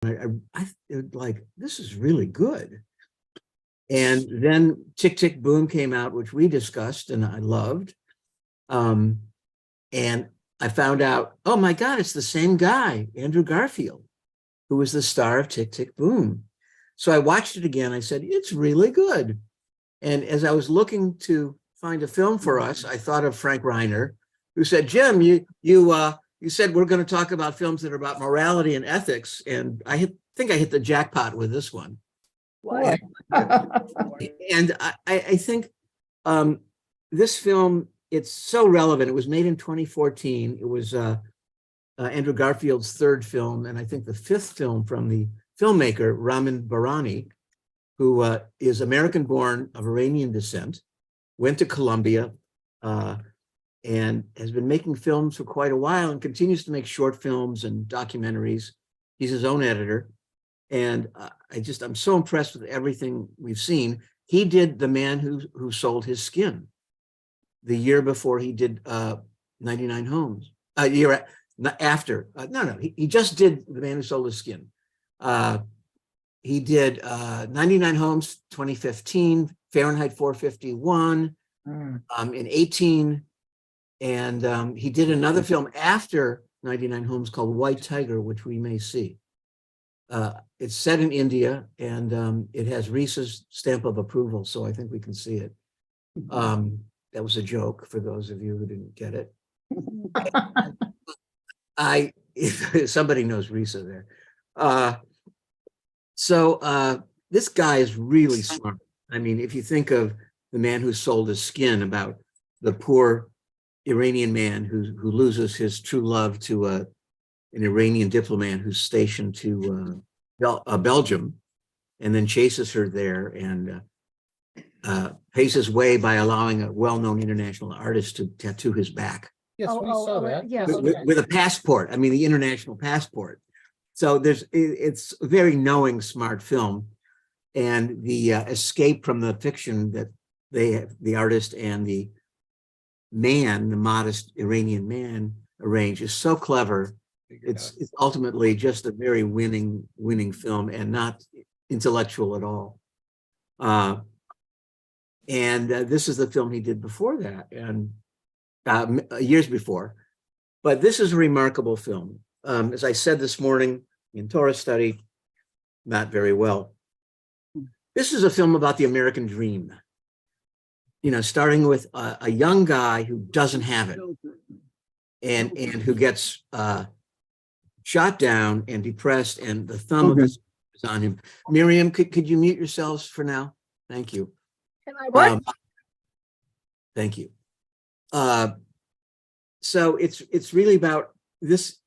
like, this is really good. And then Tick, Tick, Boom came out, which we discussed and I loved. And I found out, oh my God, it's the same guy, Andrew Garfield, who was the star of Tick, Tick, Boom. So I watched it again. I said, it's really good. And as I was looking to find a film for us, I thought of Frank Reiner, who said, Jim, you said we're going to talk about films that are about morality and ethics. And I think I hit the jackpot with this one. And I think this film, it's so relevant. It was made in 2014. It was Andrew Garfield's third film, and I think the fifth film from the filmmaker, Ramin Bahrani, who is American-born of Iranian descent, went to Columbia, and has been making films for quite a while and continues to make short films and documentaries. He's his own editor. And I'm so impressed with everything we've seen. He did The Man Who Sold His Skin the year before he did 99 Homes. Year after. He just did The Man Who Sold His Skin. He did 99 Homes 2015, Fahrenheit 451 in 18. And he did another film after 99 Homes called White Tiger, which we may see. It's set in India, and it has Reese's stamp of approval, so I think we can see it. That was a joke for those of you who didn't get it. If somebody knows Risa there. So this guy is really smart. I mean, if you think of The Man Who Sold His Skin, about the poor Iranian man who loses his true love to an Iranian diplomat who's stationed to Belgium, and then chases her there and pays his way by allowing a well-known international artist to tattoo his back. Yes, we saw that. Yes. With a passport. I mean, the international passport. So it's a very knowing, smart film, and the escape from the fiction that the artist and the modest Iranian man, arrange is so clever. It's ultimately just a very winning film, and not intellectual at all. And this is the film he did before that, and years before. But this is a remarkable film. As I said this morning in Torah study, not very well. This is a film about the American dream. You know, starting with a young guy who doesn't have it, and who gets shot down and depressed, and the thumb of this is on him. Miriam, could you mute yourselves for now? Thank you. Can I what? Thank you. So it's really about this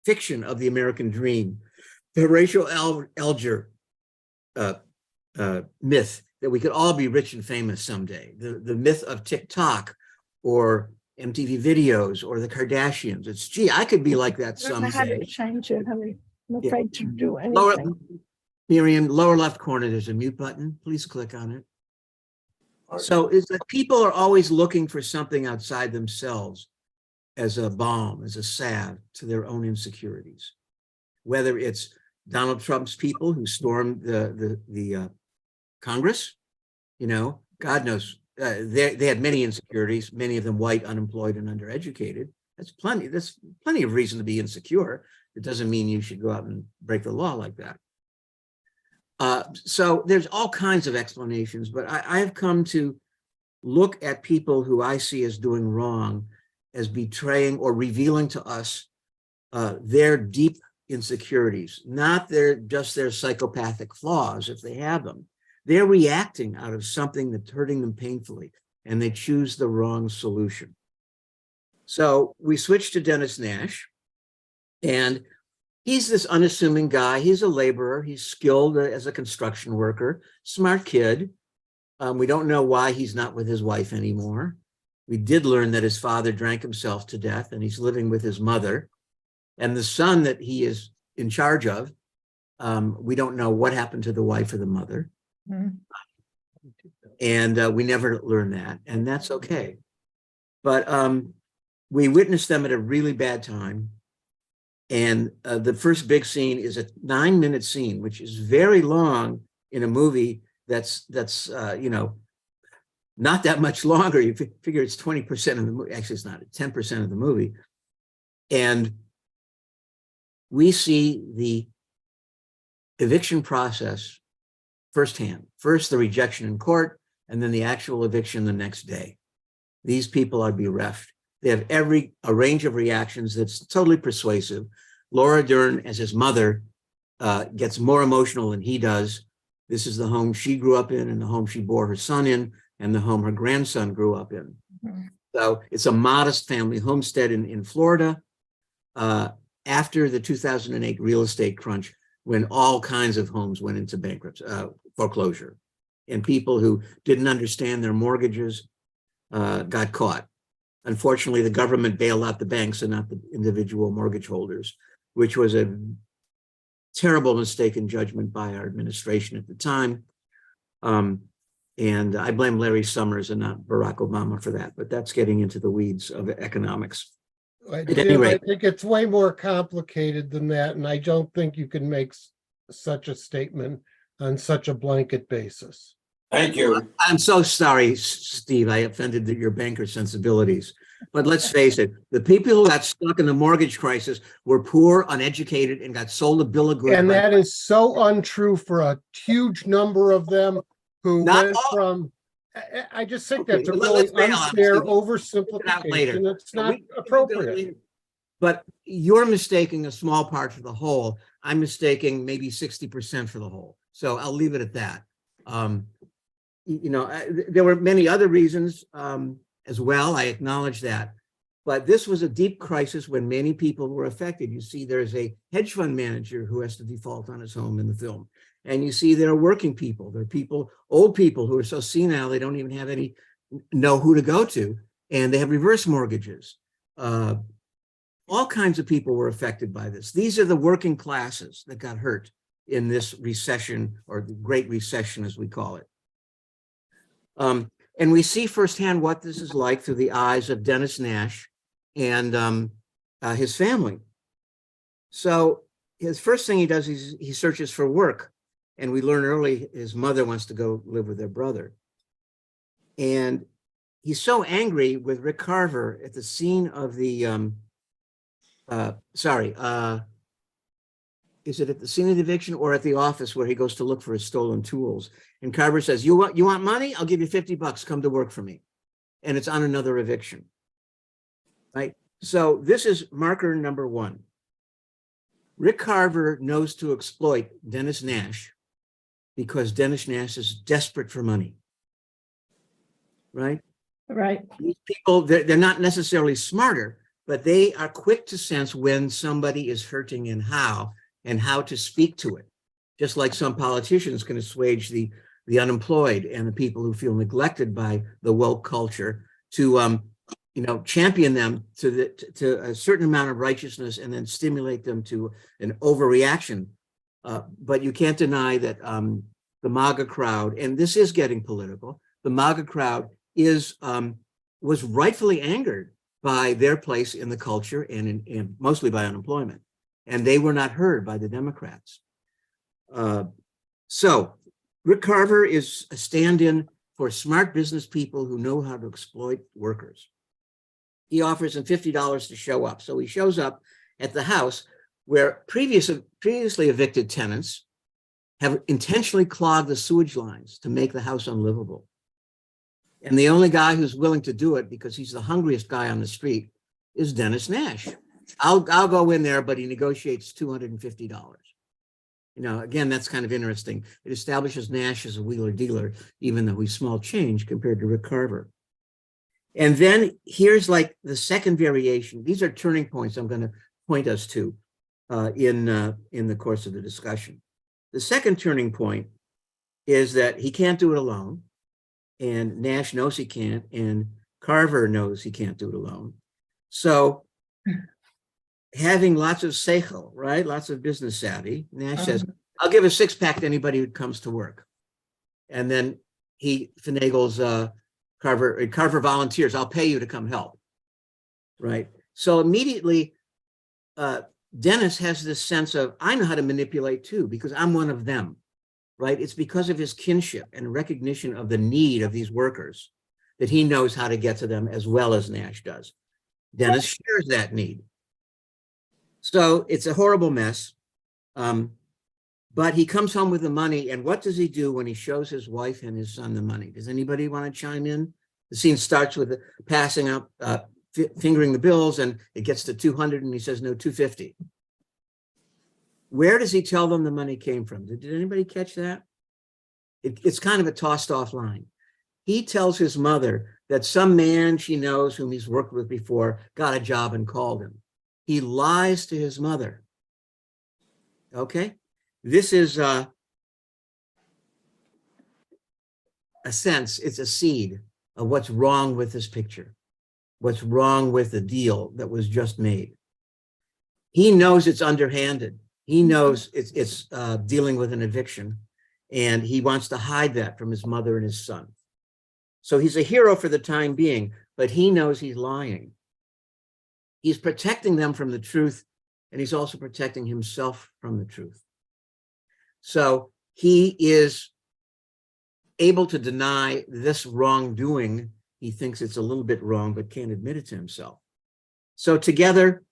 fiction of the American dream, the Horatio Alger myth that we could all be rich and famous someday, the myth of TikTok or MTV videos or the Kardashians. It's, gee, I could be like that someday. I don't know how to change it. I'm afraid to do anything. Miriam, lower left corner, there's a mute button. Please click on it. So it's that people are always looking for something outside themselves as a balm, as a salve to their own insecurities. Whether it's Donald Trump's people who stormed the Congress, you know, God knows, they had many insecurities, many of them white, unemployed, and undereducated. That's plenty of reason to be insecure. It doesn't mean you should go out and break the law like that. So there's all kinds of explanations, but I have come to look at people who I see as doing wrong as betraying or revealing to us their deep insecurities, not just their psychopathic flaws, if they have them. They're reacting out of something that's hurting them painfully, and they choose the wrong solution. So we switched to Dennis Nash, and he's this unassuming guy. He's a laborer. He's skilled as a construction worker, smart kid. We don't know why he's not with his wife anymore. We did learn that his father drank himself to death, and he's living with his mother. And the son that he is in charge of, we don't know what happened to the wife or the mother. And we never learn that, and that's okay. But we witnessed them at a really bad time. And the first big scene is a 9-minute scene, which is very long in a movie that's not that much longer. You figure it's 20% of the movie. Actually, it's not 10% of the movie. And we see the eviction process firsthand. First, the rejection in court, and then the actual eviction the next day. These people are bereft. They have a range of reactions that's totally persuasive. Laura Dern, as his mother, gets more emotional than he does. This is the home she grew up in, and the home she bore her son in, and the home her grandson grew up in. Mm-hmm. So it's a modest family homestead in Florida. After the 2008 real estate crunch, when all kinds of homes went into bankruptcy, foreclosure, and people who didn't understand their mortgages got caught. Unfortunately, the government bailed out the banks and not the individual mortgage holders, which was a terrible mistake in judgment by our administration at the time. And I blame Larry Summers and not Barack Obama for that, but that's getting into the weeds of economics. Jim, I think it's way more complicated than that, and I don't think you can make such a statement on such a blanket basis. Thank you. I'm so sorry, Steve. I offended your banker sensibilities. But let's face it, the people who got stuck in the mortgage crisis were poor, uneducated, and got sold a bill of goods. And that is so untrue for a huge number of them who went from. I just think that's a really unfair oversimplification. It's not appropriate. But you're mistaking a small part for the whole. I'm mistaking maybe 60% for the whole. So I'll leave it at that. There were many other reasons as well. I acknowledge that. But this was a deep crisis when many people were affected. You see, there's a hedge fund manager who has to default on his home in the film. And you see there are working people. There are people, old people who are so senile, they don't even know who to go to. And they have reverse mortgages. All kinds of people were affected by this. These are the working classes that got hurt in this recession, or the Great Recession, as we call it. And we see firsthand what this is like through the eyes of Dennis Nash and his family. So his first thing he does is he searches for work. And we learn early his mother wants to go live with their brother. And he's so angry with Rick Carver at the scene of the, is it at the scene of the eviction or at the office where he goes to look for his stolen tools? And Carver says, you want money? I'll give you $50, come to work for me. And it's on another eviction, right? So this is marker number one. Rick Carver knows to exploit Dennis Nash because Dennis Nash is desperate for money, right? Right. These people, they're not necessarily smarter, but they are quick to sense when somebody is hurting and how to speak to it. Just like some politicians can assuage the unemployed and the people who feel neglected by the woke culture to champion them to a certain amount of righteousness and then stimulate them to an overreaction. But you can't deny that the MAGA crowd, and this is getting political, the MAGA crowd was rightfully angered by their place in the culture and mostly by unemployment. And they were not heard by the Democrats. So Rick Carver is a stand-in for smart business people who know how to exploit workers. He offers them $50 to show up. So he shows up at the house where previously evicted tenants have intentionally clogged the sewage lines to make the house unlivable. And the only guy who's willing to do it, because he's the hungriest guy on the street, is Dennis Nash. I'll go in there, but he negotiates $250. Again, that's kind of interesting. It establishes Nash as a wheeler dealer, even though he's small change compared to Rick Carver. And then here's like the second variation. These are turning points I'm going to point us to in the course of the discussion. The second turning point is that he can't do it alone, and Nash knows he can't, and Carver knows he can't do it alone. So having lots of seichel, right? Lots of business savvy, Nash says, I'll give a six-pack to anybody who comes to work. And then he finagles Carver. Carver volunteers, I'll pay you to come help, right? So immediately Dennis has this sense of, I know how to manipulate too, because I'm one of them, right? It's because of his kinship and recognition of the need of these workers that he knows how to get to them as well as Nash does. Dennis shares that need. So it's a horrible mess. But he comes home with the money, and what does he do when he shows his wife and his son the money? Does anybody want to chime in? The scene starts with the passing up, fingering the bills, and it gets to 200, and he says, no, 250. Where does he tell them the money came from? Did anybody catch that? It's kind of a tossed off line. He tells his mother that some man she knows whom he's worked with before got a job and called him. He lies to his mother. Okay? This is a sense, it's a seed of what's wrong with this picture, what's wrong with the deal that was just made. He knows it's underhanded. He knows it's dealing with an eviction, and he wants to hide that from his mother and his son. So he's a hero for the time being, but he knows he's lying. He's protecting them from the truth, and he's also protecting himself from the truth. So he is able to deny this wrongdoing. He thinks it's a little bit wrong, but can't admit it to himself. So together,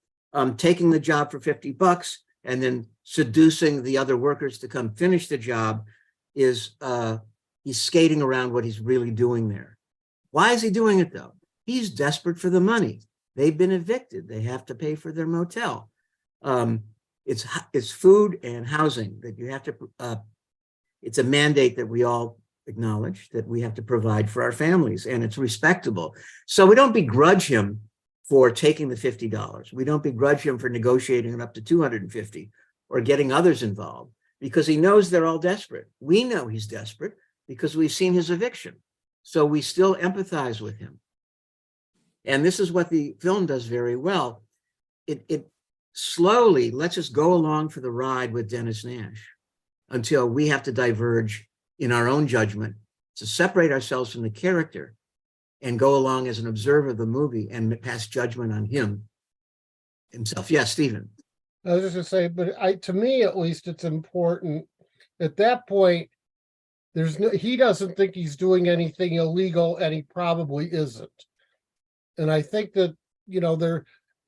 taking the job for $50 and then seducing the other workers to come finish the job is he's skating around what he's really doing there. Why is he doing it though? He's desperate for the money. They've been evicted. They have to pay for their motel. It's food and housing that you have to, it's a mandate that we all acknowledge that we have to provide for our families, and it's respectable. So we don't begrudge him for taking the $50. We don't begrudge him for negotiating it up to $250 or getting others involved, because he knows they're all desperate. We know he's desperate because we've seen his eviction. So we still empathize with him. And this is what the film does very well. It slowly lets us go along for the ride with Dennis Nash until we have to diverge in our own judgment to separate ourselves from the character and go along as an observer of the movie and pass judgment on himself. Yes, Stephen. I was just gonna say, but to me at least, it's important at that point. He doesn't think he's doing anything illegal, and he probably isn't. And I think that,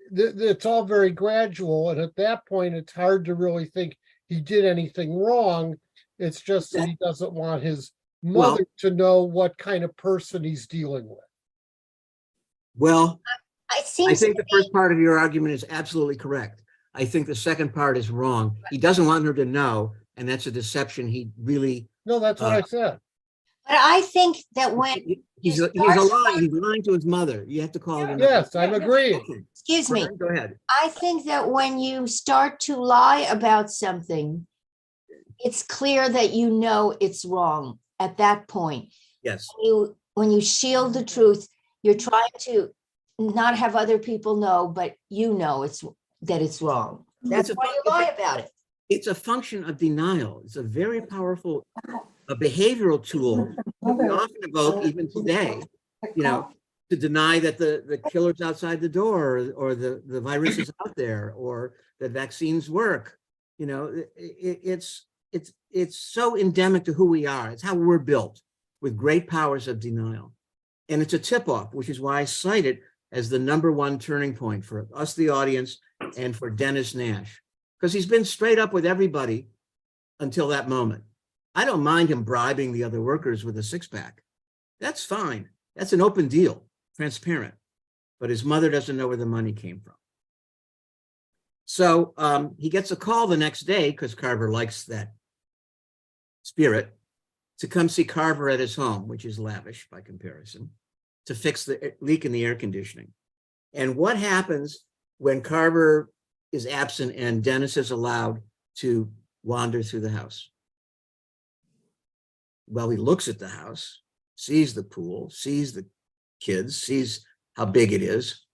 it's all very gradual. And at that point, it's hard to really think he did anything wrong. It's just that he doesn't want his mother to know what kind of person he's dealing with. Well, I think the first part of your argument is absolutely correct. I think the second part is wrong. He doesn't want her to know, and that's a deception. He really... No, that's what I said. But I think that when he's lying to his mother. You have to call it. Yes, I'm agreeing. Okay. Excuse me. Go ahead. I think that when you start to lie about something, it's clear that you know it's wrong at that point. Yes. When you shield the truth, you're trying to not have other people know, but you know that it's wrong. That's why you lie about it. It's a function of denial. It's a very powerful behavioral tool that we often evoke even today, to deny that the killer's outside the door, or the virus is out there, or that vaccines work. It's so endemic to who we are. It's how we're built, with great powers of denial. And it's a tip-off, which is why I cite it as the #1 turning point for us, the audience, and for Dennis Nash, because he's been straight up with everybody until that moment. I don't mind him bribing the other workers with a six-pack. That's fine. That's an open deal, transparent. But his mother doesn't know where the money came from. So he gets a call the next day, because Carver likes that spirit, to come see Carver at his home, which is lavish by comparison, to fix the leak in the air conditioning. And what happens when Carver is absent and Dennis is allowed to wander through the house? Well, he looks at the house, sees the pool, sees the kids, sees how big it is.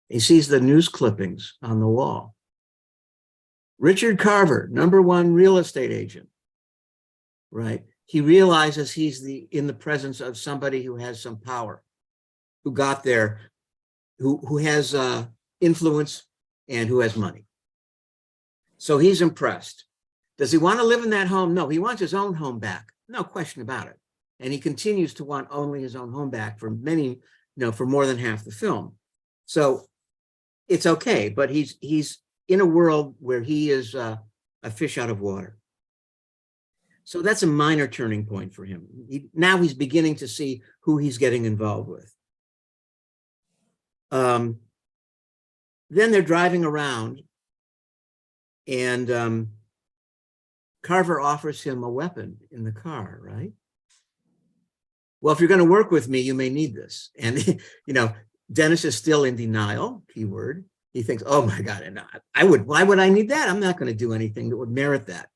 He sees the news clippings on the wall. Richard Carver, #1 real estate agent, right? He realizes he's in the presence of somebody who has some power, who got there, who has influence, and who has money. So he's impressed. Does he want to live in that home? No, he wants his own home back. No question about it. And he continues to want only his own home back for many, for more than half the film. So it's okay, but he's in a world where he is a fish out of water. So that's a minor turning point for him. Now he's beginning to see who he's getting involved with. Then they're driving around, and Carver offers him a weapon in the car, right? Well, if you're going to work with me, you may need this. And, Dennis is still in denial, keyword. He thinks, oh my God, why would I need that? I'm not going to do anything that would merit that.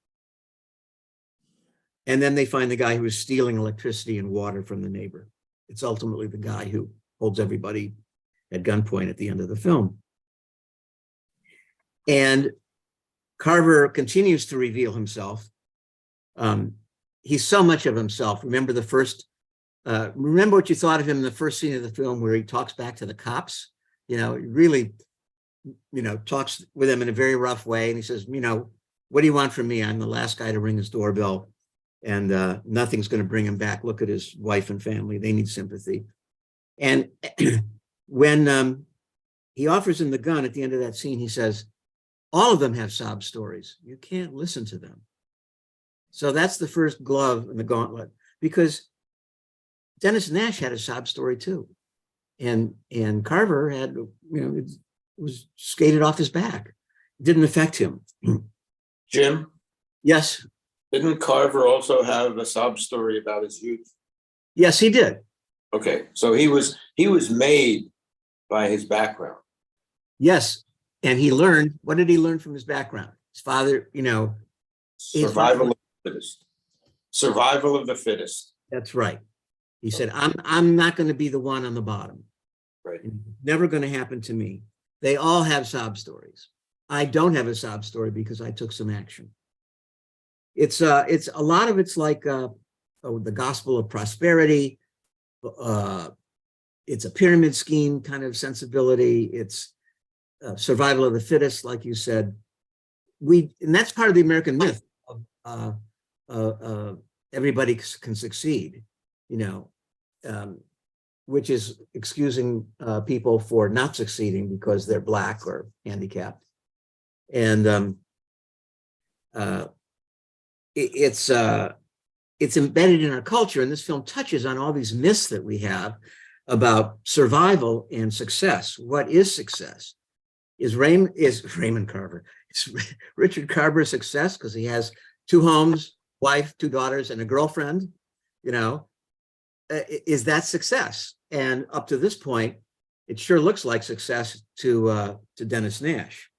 And then they find the guy who is stealing electricity and water from the neighbor. It's ultimately the guy who holds everybody at gunpoint at the end of the film. And Carver continues to reveal himself. He's so much of himself. Remember what you thought of him in the first scene of the film where he talks back to the cops? He really, talks with them in a very rough way. And he says, what do you want from me? I'm the last guy to ring his doorbell, and nothing's going to bring him back. Look at his wife and family. They need sympathy. And when he offers him the gun at the end of that scene, he says, all of them have sob stories. You can't listen to them. So that's the first glove in the gauntlet, because Dennis Nash had a sob story too. And Carver had, it was skated off his back. It didn't affect him. Jim? Yes. Didn't Carver also have a sob story about his youth? Yes, he did. Okay, so he was made by his background. Yes. And he learned, what did he learn from his background? His father, Survival of the fittest. Survival of the fittest. That's right. He said, I'm not going to be the one on the bottom. Right. It's never going to happen to me. They all have sob stories. I don't have a sob story because I took some action. It's a lot of it's like the gospel of prosperity. It's a pyramid scheme kind of sensibility. It's survival of the fittest, like you said. And that's part of the American myth of everybody can succeed, which is excusing people for not succeeding because they're Black or handicapped. And it's embedded in our culture, and this film touches on all these myths that we have about survival and success. What is success? Is Raymond Carver? Is Richard Carver a success because he has 2 homes, wife, 2 daughters, and a girlfriend? Is that success? And up to this point, it sure looks like success to Dennis Nash.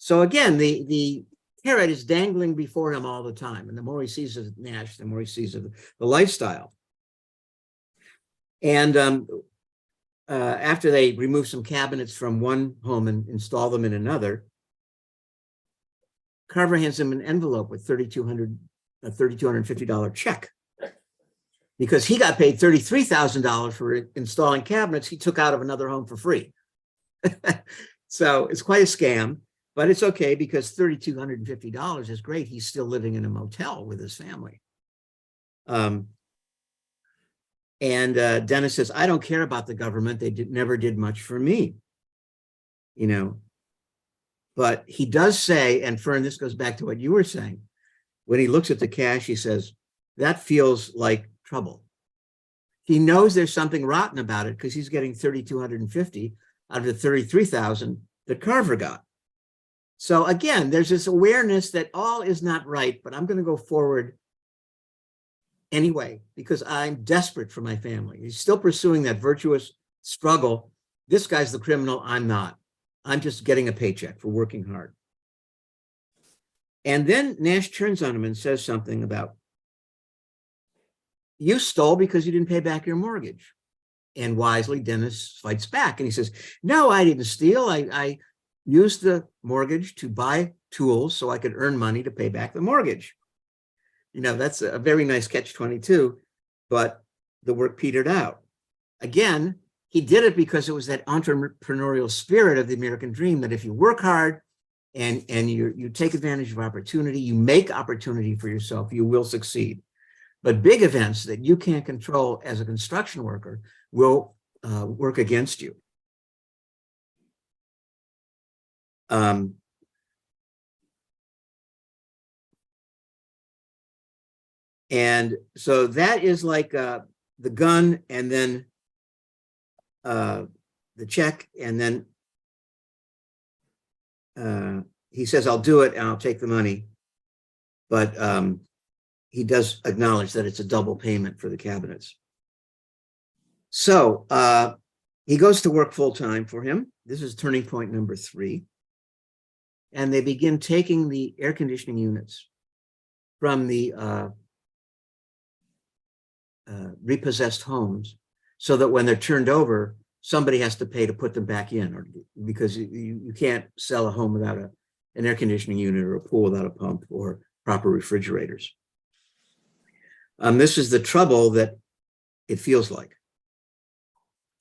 So again, the carrot is dangling before him all the time, and the more he sees of Nash, the more he sees of the lifestyle. And after they remove some cabinets from one home and install them in another, Carver hands him an envelope with $3,250 check, because he got paid $33,000 for installing cabinets he took out of another home for free. So it's quite a scam, but it's okay because $3,250 is great. He's still living in a motel with his family. And Dennis says, I don't care about the government. They never did much for me, But he does say, and Fern, this goes back to what you were saying, when he looks at the cash, he says, that feels like trouble. He knows there's something rotten about it because he's getting $3,250 out of the $33,000 that Carver got. So again, there's this awareness that all is not right, but I'm going to go forward anyway, because I'm desperate for my family. He's still pursuing that virtuous struggle. This guy's the criminal, I'm not. I'm just getting a paycheck for working hard. And then Nash turns on him and says something about, you stole because you didn't pay back your mortgage. And wisely, Dennis fights back and he says, no, I didn't steal. I used the mortgage to buy tools so I could earn money to pay back the mortgage. That's a very nice catch-22, but the work petered out. Again, he did it because it was that entrepreneurial spirit of the American dream that if you work hard, and you take advantage of opportunity, you make opportunity for yourself, you will succeed. But big events that you can't control as a construction worker will work against you. And so that is like the gun, and then the check, and then he says, I'll do it and I'll take the money. But he does acknowledge that it's a double payment for the cabinets. So he goes to work full time for him. This is turning point number 3. And they begin taking the air conditioning units from the repossessed homes, so that when they're turned over, somebody has to pay to put them back in, or because you can't sell a home without an air conditioning unit, or a pool without a pump, or proper refrigerators. This is the trouble that it feels like.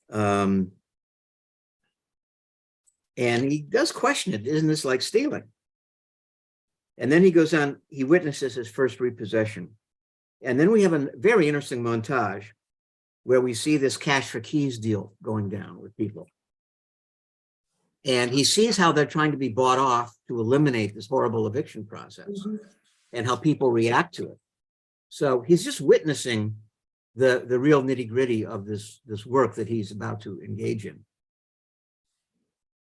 And he does question it. Isn't this like stealing? And then he goes on, he witnesses his first repossession. And then we have a very interesting montage where we see this cash for keys deal going down with people. And he sees how they're trying to be bought off to eliminate this horrible eviction process, and how people react to it. So he's just witnessing the real nitty-gritty of this work that he's about to engage in.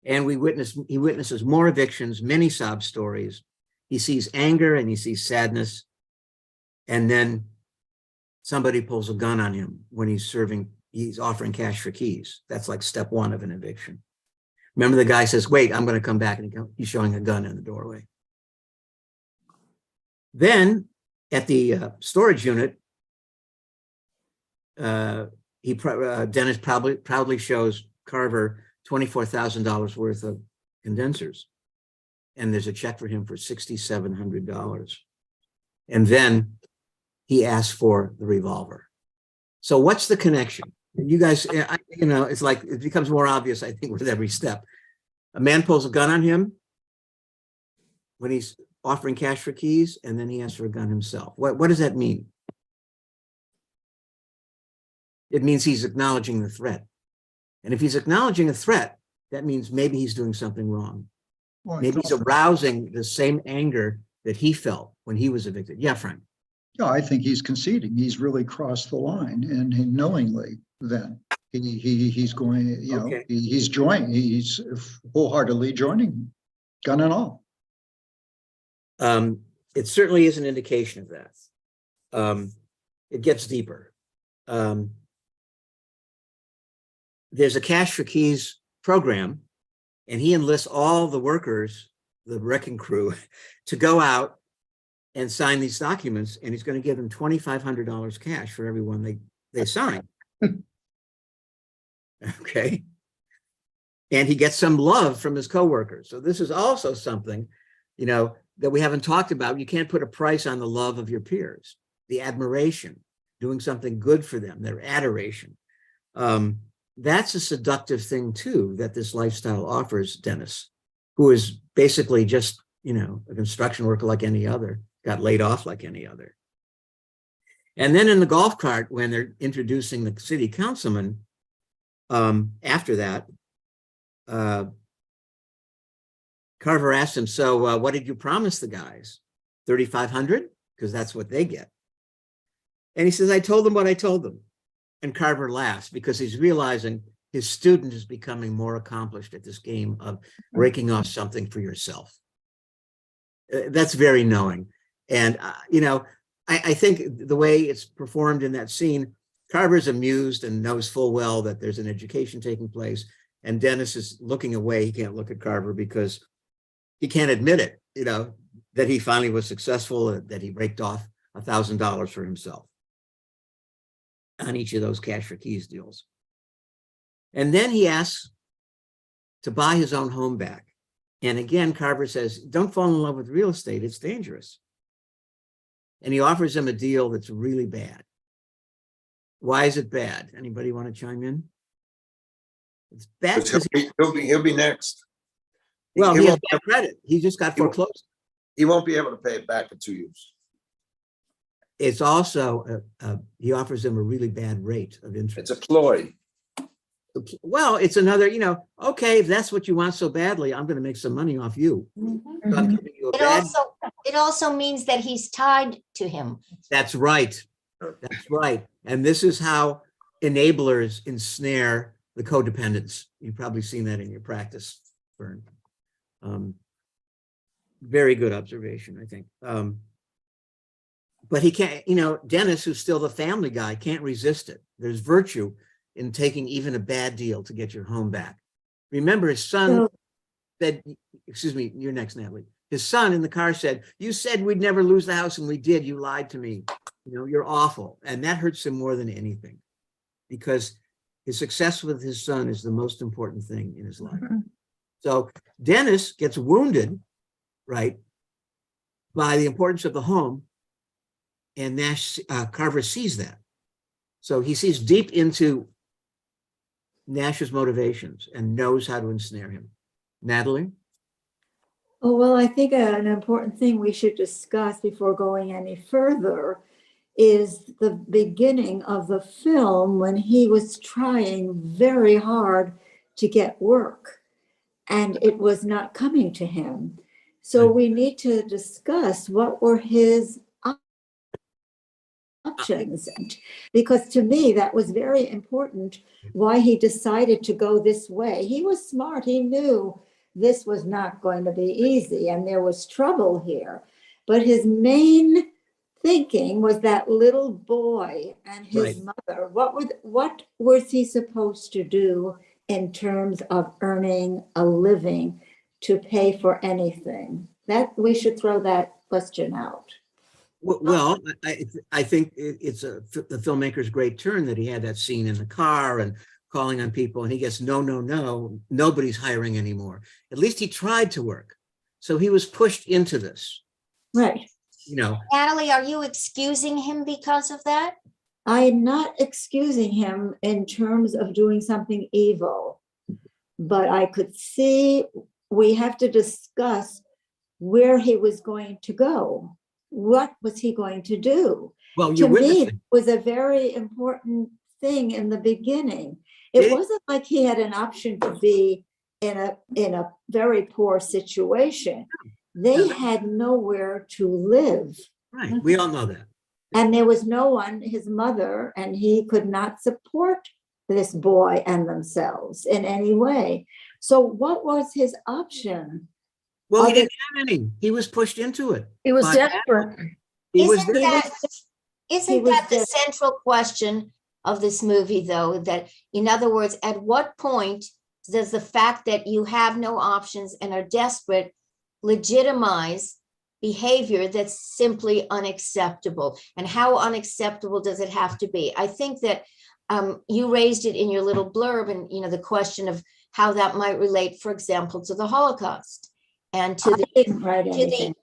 And he witnesses more evictions, many sob stories. He sees anger and he sees sadness. And then somebody pulls a gun on him when he's offering cash for keys. That's like step 1 of an eviction. Remember, the guy says, wait, I'm going to come back, and he's showing a gun in the doorway. Then at the storage unit, Dennis proudly shows Carver $24,000 worth of condensers. And there's a check for him for $6,700. And then he asks for the revolver. So what's the connection? You guys, it's like, it becomes more obvious, I think, with every step. A man pulls a gun on him when he's offering cash for keys, and then he asks for a gun himself. What does that mean? It means he's acknowledging the threat. And if he's acknowledging a threat, that means maybe he's doing something wrong. Well, Maybe he's arousing the same anger that he felt when he was evicted. Yeah, Frank. Yeah, I think he's conceding. He's really crossed the line, and he knowingly then he's going, Okay. he's wholeheartedly joining, gun and all. It certainly is an indication of that. It gets deeper. There's a cash for keys program, and he enlists all the workers, the wrecking crew, to go out and sign these documents, and he's going to give them $2,500 cash for everyone they sign. Okay. And he gets some love from his coworkers. So this is also something, that we haven't talked about. You can't put a price on the love of your peers, the admiration, doing something good for them, their adoration. That's a seductive thing too, that this lifestyle offers Dennis, who is basically just, a construction worker like any other, got laid off like any other. And then in the golf cart, when they're introducing the city councilman, after that, Carver asked him, so what did you promise the guys? $3,500? Because that's what they get. And he says, I told them what I told them. And Carver laughs because he's realizing his student is becoming more accomplished at this game of breaking off something for yourself. That's very knowing. And, I think the way it's performed in that scene, Carver's amused and knows full well that there's an education taking place. And Dennis is looking away. He can't look at Carver because he can't admit it, that he finally was successful, that he raked off $1,000 for himself on each of those cash for keys deals. And then he asks to buy his own home back. And again, Carver says, don't fall in love with real estate. It's dangerous. And he offers him a deal that's really bad. Why is it bad? Anybody want to chime in? It's bad because He'll be next. Well, He he has won't- bad credit. He just got He won't- foreclosed. He won't be able to pay it back in 2 years. It's also, he offers them a really bad rate of It's interest. a ploy. Well, it's another, okay, if that's what you want so badly, I'm going to make some money off you. Mhm. So I'm Mhm. giving you a It bad. also means that he's tied to him. That's right. That's right. And this is how enablers ensnare the codependents. You've probably seen that in your practice, Vern. Very good observation, I think. But he can't, Dennis, who's still the family guy, can't resist it. There's virtue in taking even a bad deal to get your home back. Remember, his son said, excuse me, you're next, Natalie. His son in the car said, "You said we'd never lose the house and we did. You lied to me. You're awful." And that hurts him more than anything, because his success with his son is the most important thing in his life. Mhm. So Dennis gets wounded, right, by the importance of the home, and Carver sees that. So he sees deep into Nash's motivations and knows how to ensnare him. Natalie? Oh, well, I think an important thing we should discuss before going any further is the beginning of the film, when he was trying very hard to get work and it was not coming to him. So we need to discuss what were his options, because to me that was very important, why he decided to go this way. He was smart. He knew this was not going to be easy and there was trouble here, but his main thinking was that little boy and his mother. What was he supposed to do in terms of earning a living to pay for anything? That we should throw that question out. Well, I think it's the filmmaker's great turn that he had that scene in the car and calling on people, and he gets no, nobody's hiring anymore. At least he tried to work. So he was pushed into this. Right. Natalie, are you excusing him because of that? I'm not excusing him in terms of doing something evil, but I could see we have to discuss where he was going to go. What was he going to do? Well, To me, it was a very important thing in the beginning. It wasn't like he had an option to be in a very poor situation. They had nowhere to live. Right, we all know that. And there was no one, his mother, and he could not support this boy and themselves in any way. So what was his option? Well, he didn't have any. He was pushed into it. He was But desperate. Isn't that the just- central question of this movie, though? That, in other words, at what point does the fact that you have no options and are desperate legitimize behavior that's simply unacceptable? And how unacceptable does it have to be? I think that you raised it in your little blurb, and the question of how that might relate, for example, to the Holocaust and to the I didn't write anything.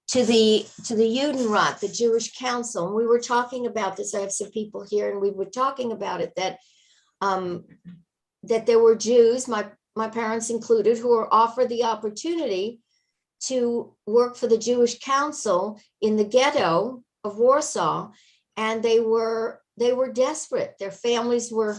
to the Judenrat, the Jewish Council. And we were talking about this. I have some people here, and we were talking about it, that that there were Jews, my parents included, who were offered the opportunity to work for the Jewish Council in the ghetto of Warsaw, and they were desperate. Their families were,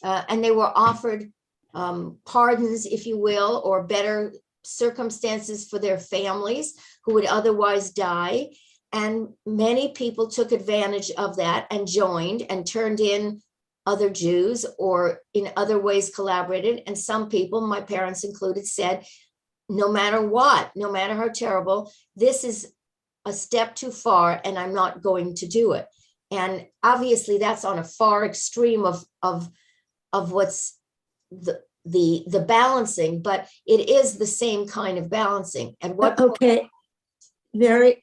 and they were offered pardons, if you will, or better circumstances for their families who would otherwise die. And many people took advantage of that and joined and turned in other Jews, or in other ways collaborated. And some people, my parents included, said, no matter what, no matter how terrible, this is a step too far and I'm not going to do it. And obviously that's on a far extreme of what's the balancing, but it is the same kind of balancing. And what Okay,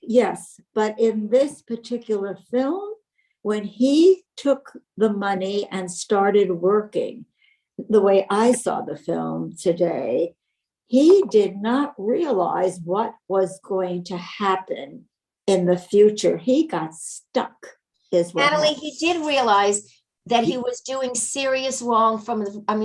yes, but in this particular film, when he took the money and started working, the way I saw the film today, he did not realize what was going to happen in the future. He got stuck, is what Natalie, happened. he did realize that he was doing serious wrong from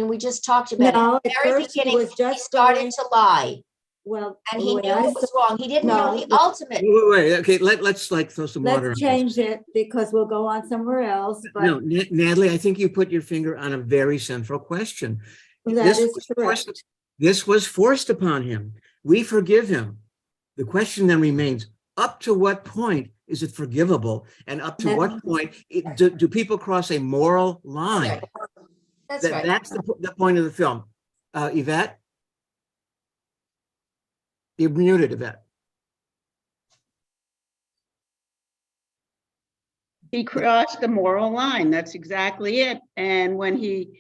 we just talked about No, it. at Very first he beginning, was he just started going, to lie. well. And he the knew way I it was saw- wrong. He didn't know No, the ultimate. Wait, okay, let's like throw some water on Let's this. change it because we'll go on somewhere else, No, but Natalie, I think you put your finger on a very central question. that This is was correct. this was forced upon him. We forgive him. The question then remains, up to what point is it forgivable? And up to what point do people cross a moral line? That's right. That's the point of the film. Yvette? You're muted, Yvette. He crossed the moral line. That's exactly it. And when he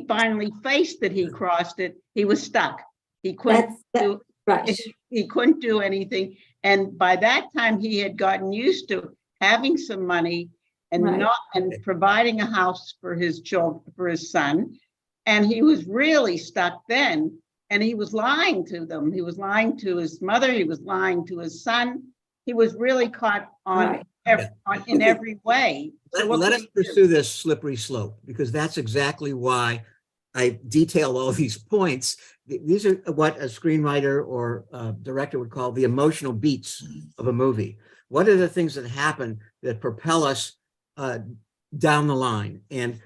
finally faced that he crossed it, he was stuck. He couldn't do Right. he couldn't do anything. And by that time, he had gotten used to having some money and Right. not and providing a house for his children, for his son. And he was really stuck then. And he was lying to them. He was lying to his mother. He was lying to his son. He was really caught on Right. in every way. So what Let could us he do? pursue this slippery slope, because that's exactly why I detail all these points. These are what a screenwriter or a director would call the emotional beats of a movie. What are the things that happen that propel us down the line? And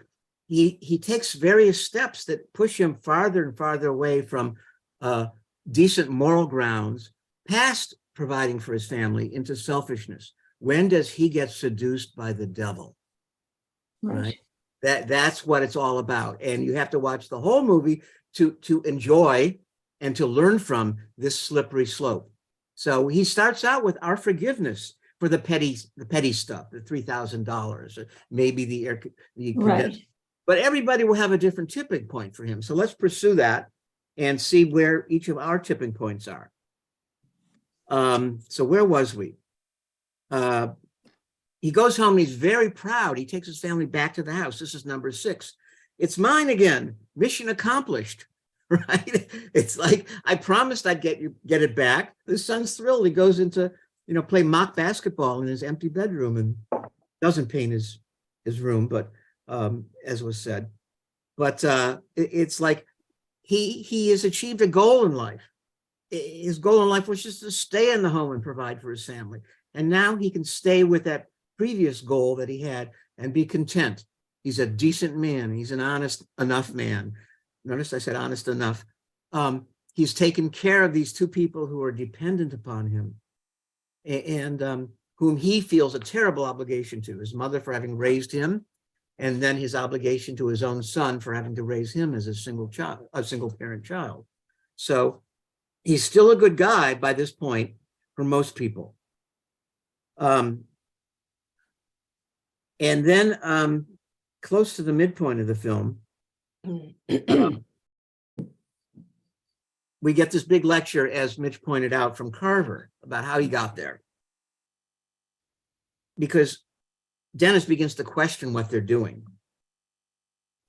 he takes various steps that push him farther and farther away from decent moral grounds, past providing for his family, into selfishness. When does he get seduced by the devil? Right. That's what it's all about. And you have to watch the whole movie to enjoy and to learn from this slippery slope. So he starts out with our forgiveness for the petty stuff, the $3,000, or maybe the Right. but everybody will have a different tipping point for him. So let's pursue that and see where each of our tipping points are. So where was we? He goes home and he's very proud. He takes his family back to the house. This is number 6. It's mine again. Mission accomplished, right? It's like, I promised I'd get it back. The son's thrilled. He goes into, play mock basketball in his empty bedroom and doesn't paint his room, but as was said. But it's like he has achieved a goal in life. His goal in life was just to stay in the home and provide for his family. And now he can stay with that previous goal that he had and be content. He's a decent man. He's an honest enough man. Notice I said honest enough. He's taken care of these 2 people who are dependent upon him and whom he feels a terrible obligation to. His mother for having raised him, and then his obligation to his own son for having to raise him as a single parent child. So he's still a good guy by this point for most people. And then close to the midpoint of the film, we get this big lecture, as Mitch pointed out, from Carver about how he got there. Because Dennis begins to question what they're doing.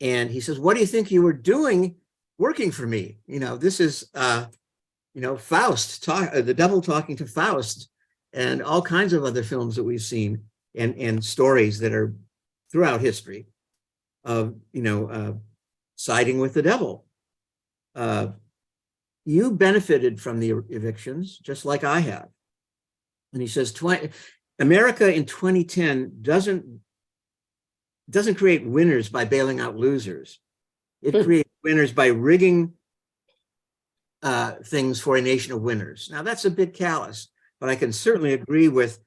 And he says, what do you think you were doing working for me? This is, Faust, the devil talking to Faust, and all kinds of other films that we've seen and stories that are throughout history of, siding with the devil. You benefited from the evictions, just like I have. And he says, America in 2010 doesn't create winners by bailing out losers. It creates winners by rigging things for a nation of winners. Now, that's a bit callous, but I can certainly agree with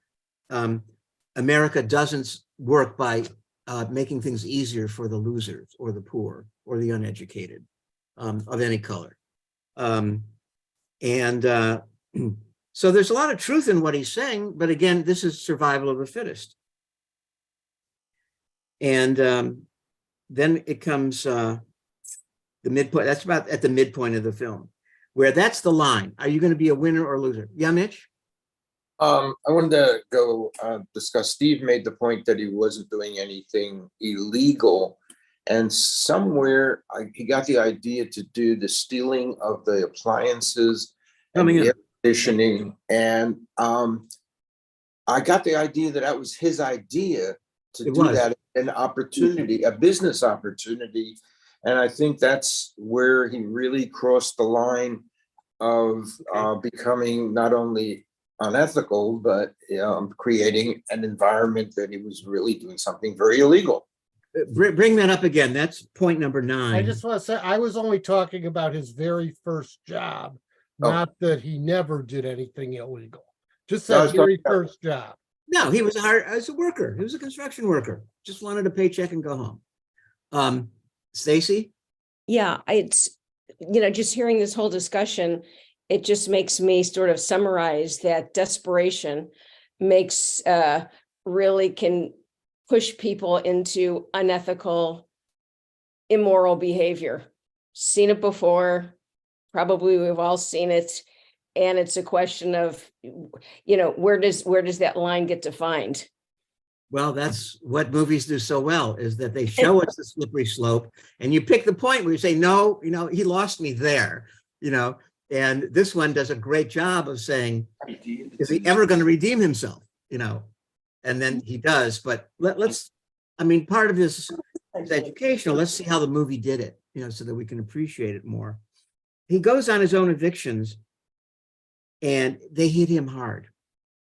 America doesn't work by making things easier for the losers or the poor or the uneducated of any color. So there's a lot of truth in what he's saying, but again, this is survival of the fittest. And then it comes the midpoint. That's about at the midpoint of the film, where that's the line. Are you going to be a winner or a loser? Yeah, Mitch? I wanted to go discuss, Steve made the point that he wasn't doing anything illegal. And somewhere he got the idea to do the stealing of the appliances and the air conditioning. And I got the idea that was his idea to do that, an opportunity, a business opportunity. And I think that's where he really crossed the line of becoming not only unethical, but creating an environment that he was really doing something very illegal. Bring that up again. That's point number I 9. just want to say, I was only talking about his very first job, Oh. not that he never did anything illegal. Just No, I that was talking very about- first job. No, he was hired as a worker. He was a construction worker. Just wanted a paycheck and go home. Stacy? Yeah, it's, just hearing this whole discussion, it just makes me sort of summarize that desperation makes, really can push people into unethical, immoral behavior. Seen it before, probably we've all seen it. And it's a question of, where does that line get defined? Well, that's what movies do so well, is that they show us the slippery slope, and you pick the point where you say, no, he lost me there, and this one does a great job of saying, is he ever going to redeem himself, and then he does. But let's, part of this is educational. Let's see how the movie did it, so that we can appreciate it more. He goes on his own evictions, and they hit him hard.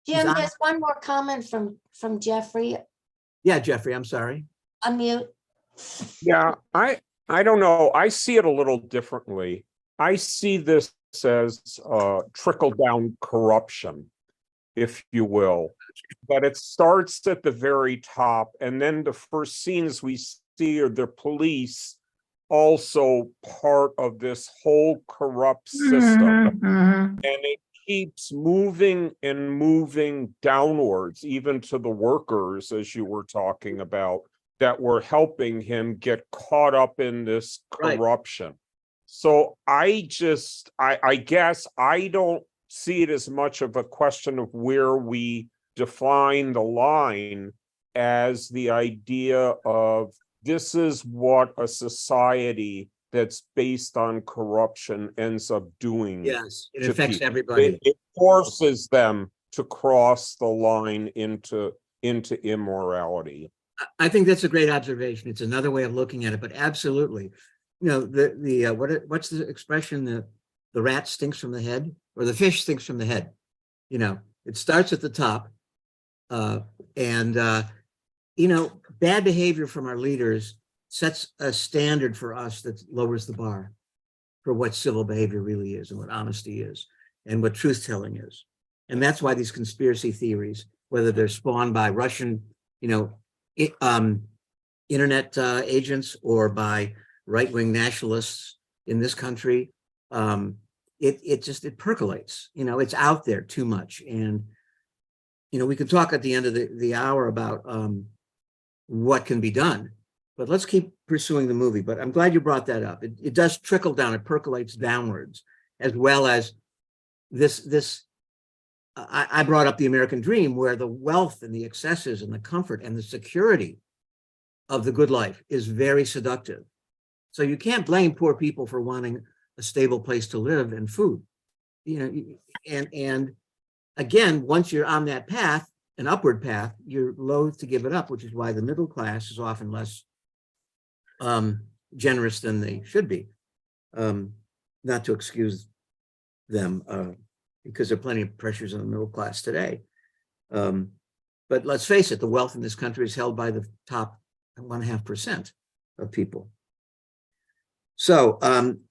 Jim, there's one more comment from Jeffrey. Yeah, Jeffrey, I'm sorry. Unmute. Yeah, I don't know. I see it a little differently. I see this as trickle down corruption, if you will. But it starts at the very top, and then the first scenes we see are the police also part of this whole corrupt system. And it keeps moving and moving downwards, even to the workers, as you were talking about, that were helping him get caught up in this corruption. Right. So I guess I don't see it as much of a question of where we define the line as the idea of this is what a society that's based on corruption ends up doing. Yes, it affects everybody. It forces them to cross the line into immorality. I think that's a great observation. It's another way of looking at it, but absolutely. What's the expression? The rat stinks from the head, or the fish stinks from the head. It starts at the top, and bad behavior from our leaders sets a standard for us that lowers the bar for what civil behavior really is, and what honesty is, and what truth-telling is. And that's why these conspiracy theories, whether they're spawned by Russian, internet agents, or by right-wing nationalists in this country, it percolates. It's out there too much. And we can talk at the end of the hour about what can be done. But let's keep pursuing the movie. But I'm glad you brought that up. It does trickle down. It percolates downwards, as well as this. I brought up the American dream, where the wealth and the excesses and the comfort and the security of the good life is very seductive. So you can't blame poor people for wanting a stable place to live and food. And again, once you're on that path, an upward path, you're loath to give it up, which is why the middle class is often less generous than they should be. Not to excuse them, because there are plenty of pressures on the middle class today. But let's face it, the wealth in this country is held by the top 1.5% of people. So,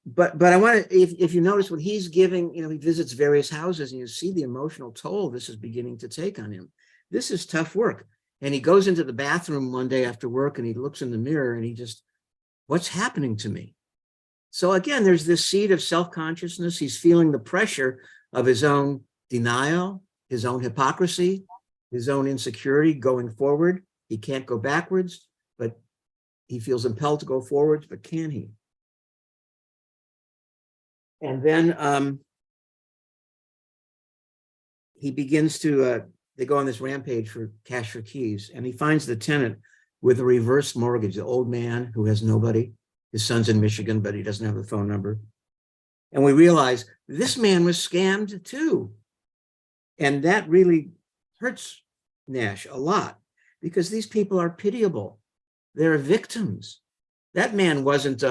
but I want to, if you notice when he's giving, he visits various houses, and you see the emotional toll this is beginning to take on him. This is tough work. And he goes into the bathroom one day after work, and he looks in the mirror, and he just, what's happening to me? So again, there's this seed of self-consciousness. He's feeling the pressure of his own denial, his own hypocrisy, his own insecurity going forward. He can't go backwards, but he feels impelled to go forwards, but can he? And then he begins to, they go on this rampage for cash for keys, and he finds the tenant with a reverse mortgage, the old man who has nobody. His son's in Michigan, but he doesn't have the phone number. And we realize this man was scammed too. And that really hurts Nash a lot, because these people are pitiable. They're victims. That man wasn't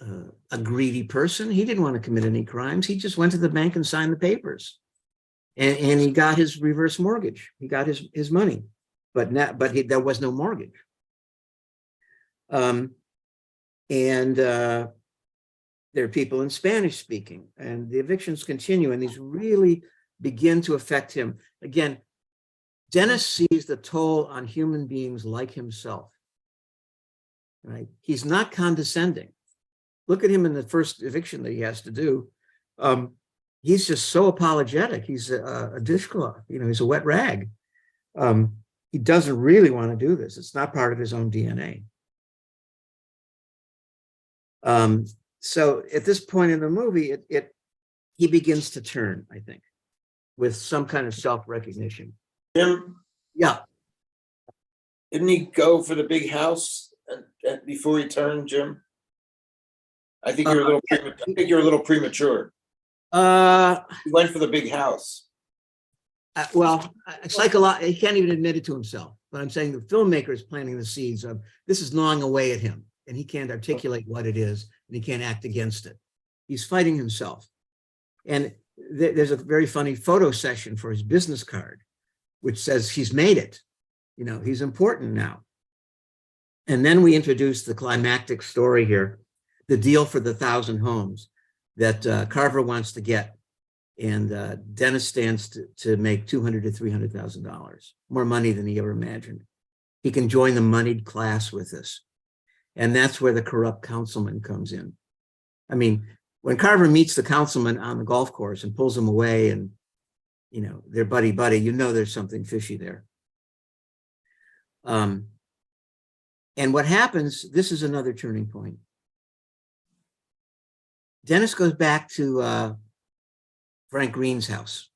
a greedy person. He didn't want to commit any crimes. He just went to the bank and signed the papers. And he got his reverse mortgage. He got his money, but there was no mortgage. There are people in Spanish speaking, and the evictions continue, and these really begin to affect him. Again, Dennis sees the toll on human beings like himself, right? He's not condescending. Look at him in the first eviction that he has to do. He's just so apologetic. He's a dishcloth, he's a wet rag. He doesn't really want to do this. It's not part of his own DNA. So at this point in the movie, he begins to turn, I think, with some kind of self-recognition. Jim, Yeah. didn't he go for the big house before he turned, Jim? I think you're a little premature. He went for the big house. Well, it's like he can't even admit it to himself. But I'm saying the filmmaker is planting the seeds of this is gnawing away at him, and he can't articulate what it is, and he can't act against it. He's fighting himself. And there's a very funny photo session for his business card, which says he's made it. He's important now. And then we introduce the climactic story here, the deal for the 1,000 homes that Carver wants to get. And Dennis stands to make $200,000 to $300,000, more money than he ever imagined. He can join the moneyed class with this. And that's where the corrupt councilman comes in. I mean, when Carver meets the councilman on the golf course and pulls him away and, they're buddy-buddy, there's something fishy there. And what happens, this is another turning point. Dennis goes back to Frank Green's house.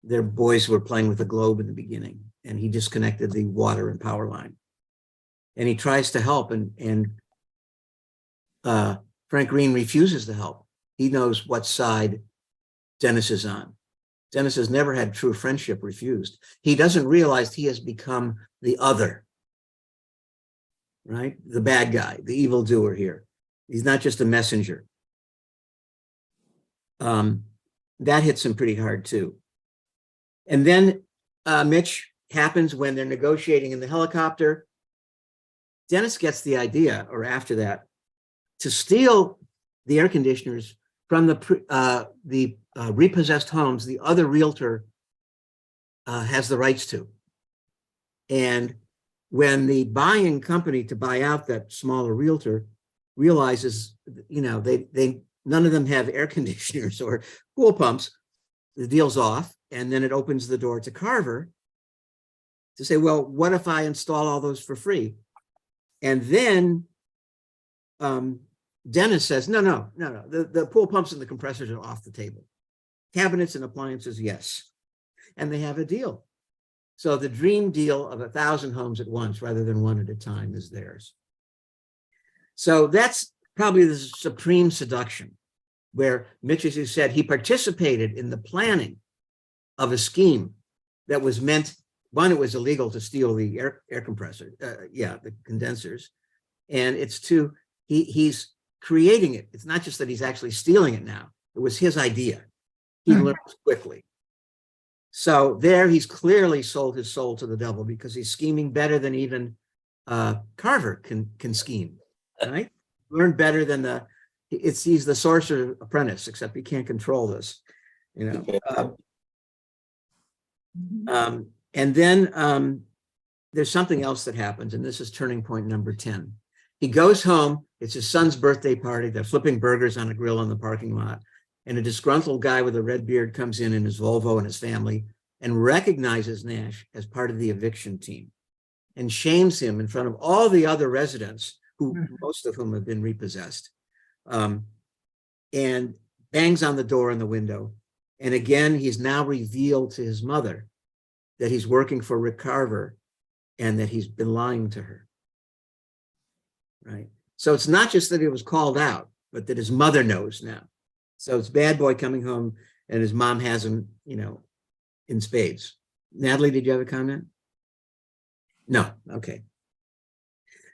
Their boys were playing with a globe in the beginning, and he disconnected the water and power line. And he tries to help, and Frank Green refuses to help. He knows what side Dennis is on. Dennis has never had true friendship refused. He doesn't realize he has become the other, right? The bad guy, the evildoer here. He's not just a messenger. That hits him pretty hard too. And then Mitch happens when they're negotiating in the helicopter. Dennis gets the idea, or after that, to steal the air conditioners from the repossessed homes the other realtor has the rights to. And when the buying company to buy out that smaller realtor realizes, none of them have air conditioners or pool pumps, the deal's off. And then it opens the door to Carver to say, well, what if I install all those for free? And then Dennis says, no. The pool pumps and the compressors are off the table. Cabinets and appliances, yes. And they have a deal. So the dream deal of 1,000 homes at once rather than one at a time is theirs. So that's probably the supreme seduction, where Mitch, as you said, he participated in the planning of a scheme that was meant, one, it was illegal to steal the air compressor, the condensers. And it's two, he's creating it. It's not just that he's actually stealing it now. It was his idea. He learns quickly. So there he's clearly sold his soul to the devil, because he's scheming better than even Carver can scheme, right? Learn better than he's the sorcerer apprentice, except he can't control this, And then there's something else that happens, and this is turning point number 10. He goes home. It's his son's birthday party. They're flipping burgers on a grill in the parking lot. And a disgruntled guy with a red beard comes in his Volvo and his family and recognizes Nash as part of the eviction team and shames him in front of all the other residents, most of whom have been repossessed, and bangs on the door and the window. And again, he's now revealed to his mother that he's working for Rick Carver and that he's been lying to her, right? So it's not just that he was called out, but that his mother knows now. So it's bad boy coming home and his mom has him, in spades. Natalie, did you have a comment? No, okay.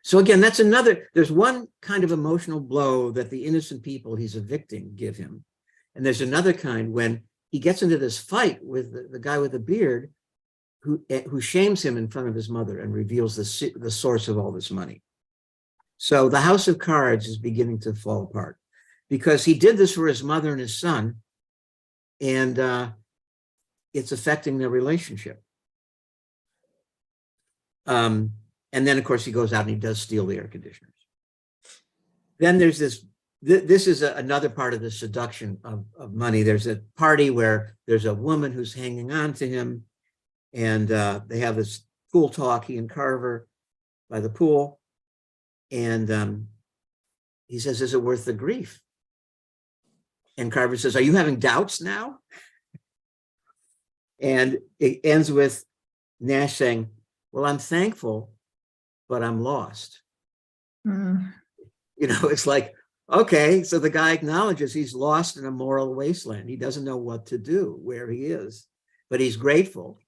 So again, that's there's one kind of emotional blow that the innocent people he's evicting give him. And there's another kind when he gets into this fight with the guy with the beard who shames him in front of his mother and reveals the source of all this money. So the house of cards is beginning to fall apart because he did this for his mother and his son, and it's affecting their relationship. And then, of course, he goes out and he does steal the air conditioners. Then there's this is another part of the seduction of money. There's a party where there's a woman who's hanging on to him, and they have this pool talk, he and Carver, by the pool. And he says, is it worth the grief? And Carver says, are you having doubts now? And it ends with Nash saying, well, I'm thankful, but I'm lost. Mm. You know, it's like, okay, so the guy acknowledges he's lost in a moral wasteland. He doesn't know what to do, where he is, but he's grateful.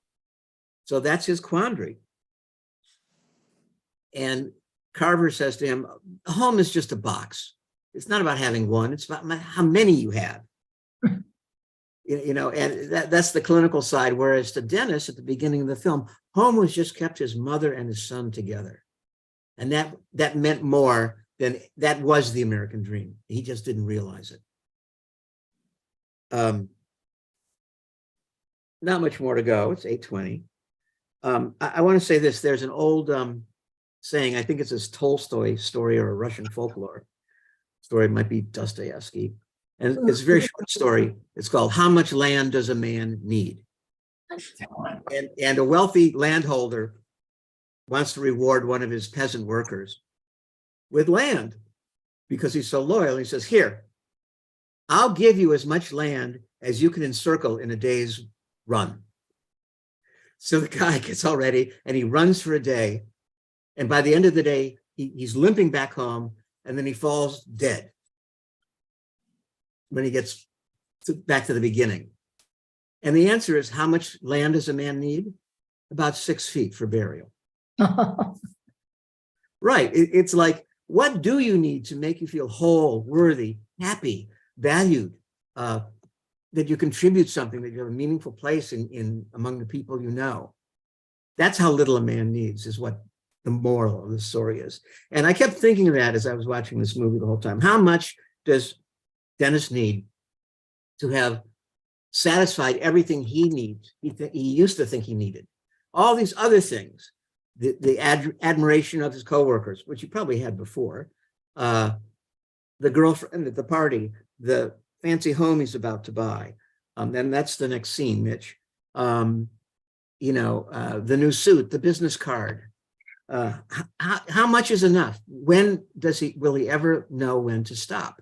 So that's his quandary. And Carver says to him, a home is just a box. It's not about having one. It's about how many you have. You know, and that's the clinical side. Whereas to Dennis at the beginning of the film, home was just kept his mother and his son together. And that meant more than that was the American dream. He just didn't realize it. Not much more to go. It's 8:20. I want to say this. There's an old saying, I think it's a Tolstoy story or a Russian folklore story. It might be Dostoevsky. And it's a very short story. It's called How Much Land Does a Man Need? And a wealthy landholder wants to reward one of his peasant workers with land because he's so loyal. He says, here, I'll give you as much land as you can encircle in a day's run. So the guy gets all ready and he runs for a day. And by the end of the day, he's limping back home, and then he falls dead when he gets back to the beginning. And the answer is, how much land does a man need? About 6 feet for burial. Right. It's like, what do you need to make you feel whole, worthy, happy, valued, that you contribute something, that you have a meaningful place in among the people you know? That's how little a man needs, is what the moral of the story is. And I kept thinking of that as I was watching this movie the whole time. How much does Dennis need to have satisfied everything he needs? He used to think he needed. All these other things, the admiration of his coworkers, which he probably had before, the girlfriend at the party, the fancy home he's about to buy. And that's the next scene, Mitch. You know, the new suit, the business card. How much is enough? When will he ever know when to stop?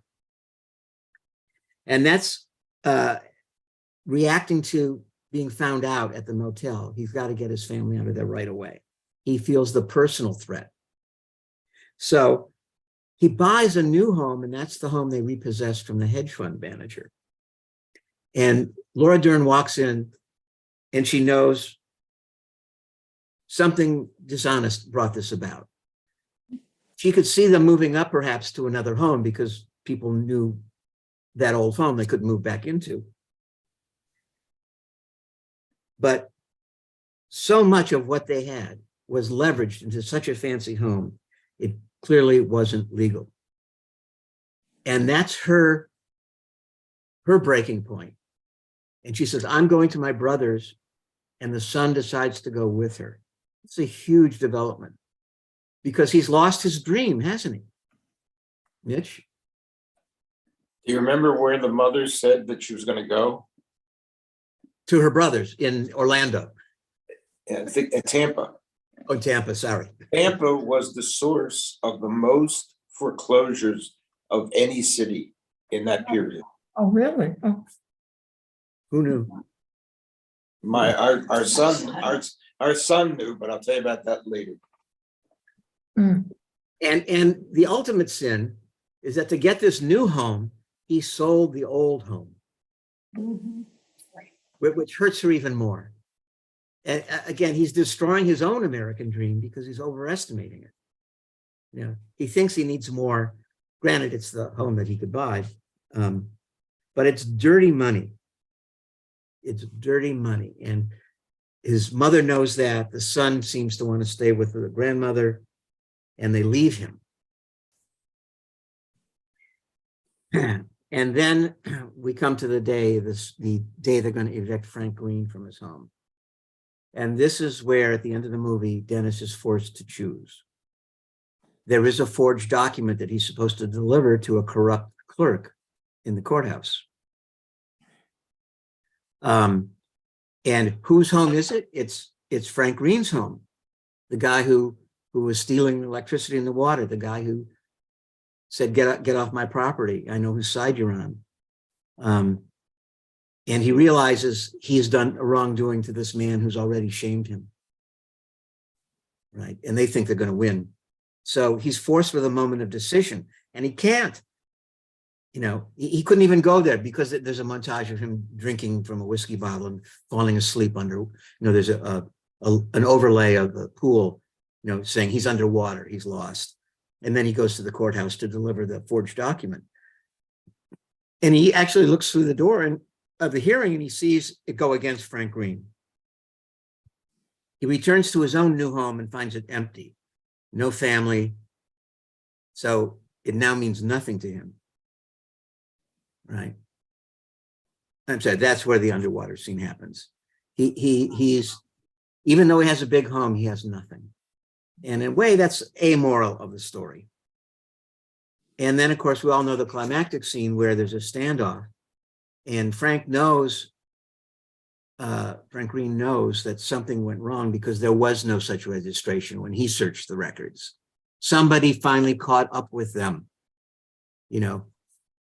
And that's reacting to being found out at the motel. He's got to get his family out of there right away. He feels the personal threat. So he buys a new home, and that's the home they repossessed from the hedge fund manager. And Laura Dern walks in, and she knows something dishonest brought this about. She could see them moving up perhaps to another home because people knew that old home they couldn't move back into. But so much of what they had was leveraged into such a fancy home, it clearly wasn't legal. And that's her breaking point. And she says, I'm going to my brother's, and the son decides to go with her. It's a huge development because he's lost his dream, hasn't he? Mitch? Do you remember where the mother said that she was going to go? To her brother's in Orlando. I think at Tampa. Oh, Tampa, sorry. Tampa was the source of the most foreclosures of any city in that period. Oh, really? Oh. Who knew? Our son knew, but I'll tell you about that later. Mm. And the ultimate sin is that to get this new home, he sold the old home, Mhm. which hurts her even more. And again, he's destroying his own American dream because he's overestimating it. You know, he thinks he needs more. Granted, it's the home that he could buy, but it's dirty money. It's dirty money. And his mother knows that. The son seems to want to stay with the grandmother, and they leave him. And then we come to the day, the day they're going to evict Frank Green from his home. And this is where, at the end of the movie, Dennis is forced to choose. There is a forged document that he's supposed to deliver to a corrupt clerk in the courthouse. And whose home is it? It's Frank Green's home. The guy who was stealing electricity and the water, the guy who said, get off my property. I know whose side you're on. And he realizes he's done a wrongdoing to this man who's already shamed him. Right. And they think they're going to win. So he's forced with a moment of decision, and he can't. You know, he couldn't even go there because there's a montage of him drinking from a whiskey bottle and falling asleep under, you know, there's an overlay of the pool, you know, saying he's underwater, he's lost. And then he goes to the courthouse to deliver the forged document. And he actually looks through the door of the hearing, and he sees it go against Frank Green. He returns to his own new home and finds it empty, no family. So it now means nothing to him. Right. I'm sorry, that's where the underwater scene happens. He's, even though he has a big home, he has nothing. And in a way, that's amoral of the story. And then, of course, we all know the climactic scene where there's a standoff, and Frank Green knows that something went wrong because there was no such registration when he searched the records. Somebody finally caught up with them. You know,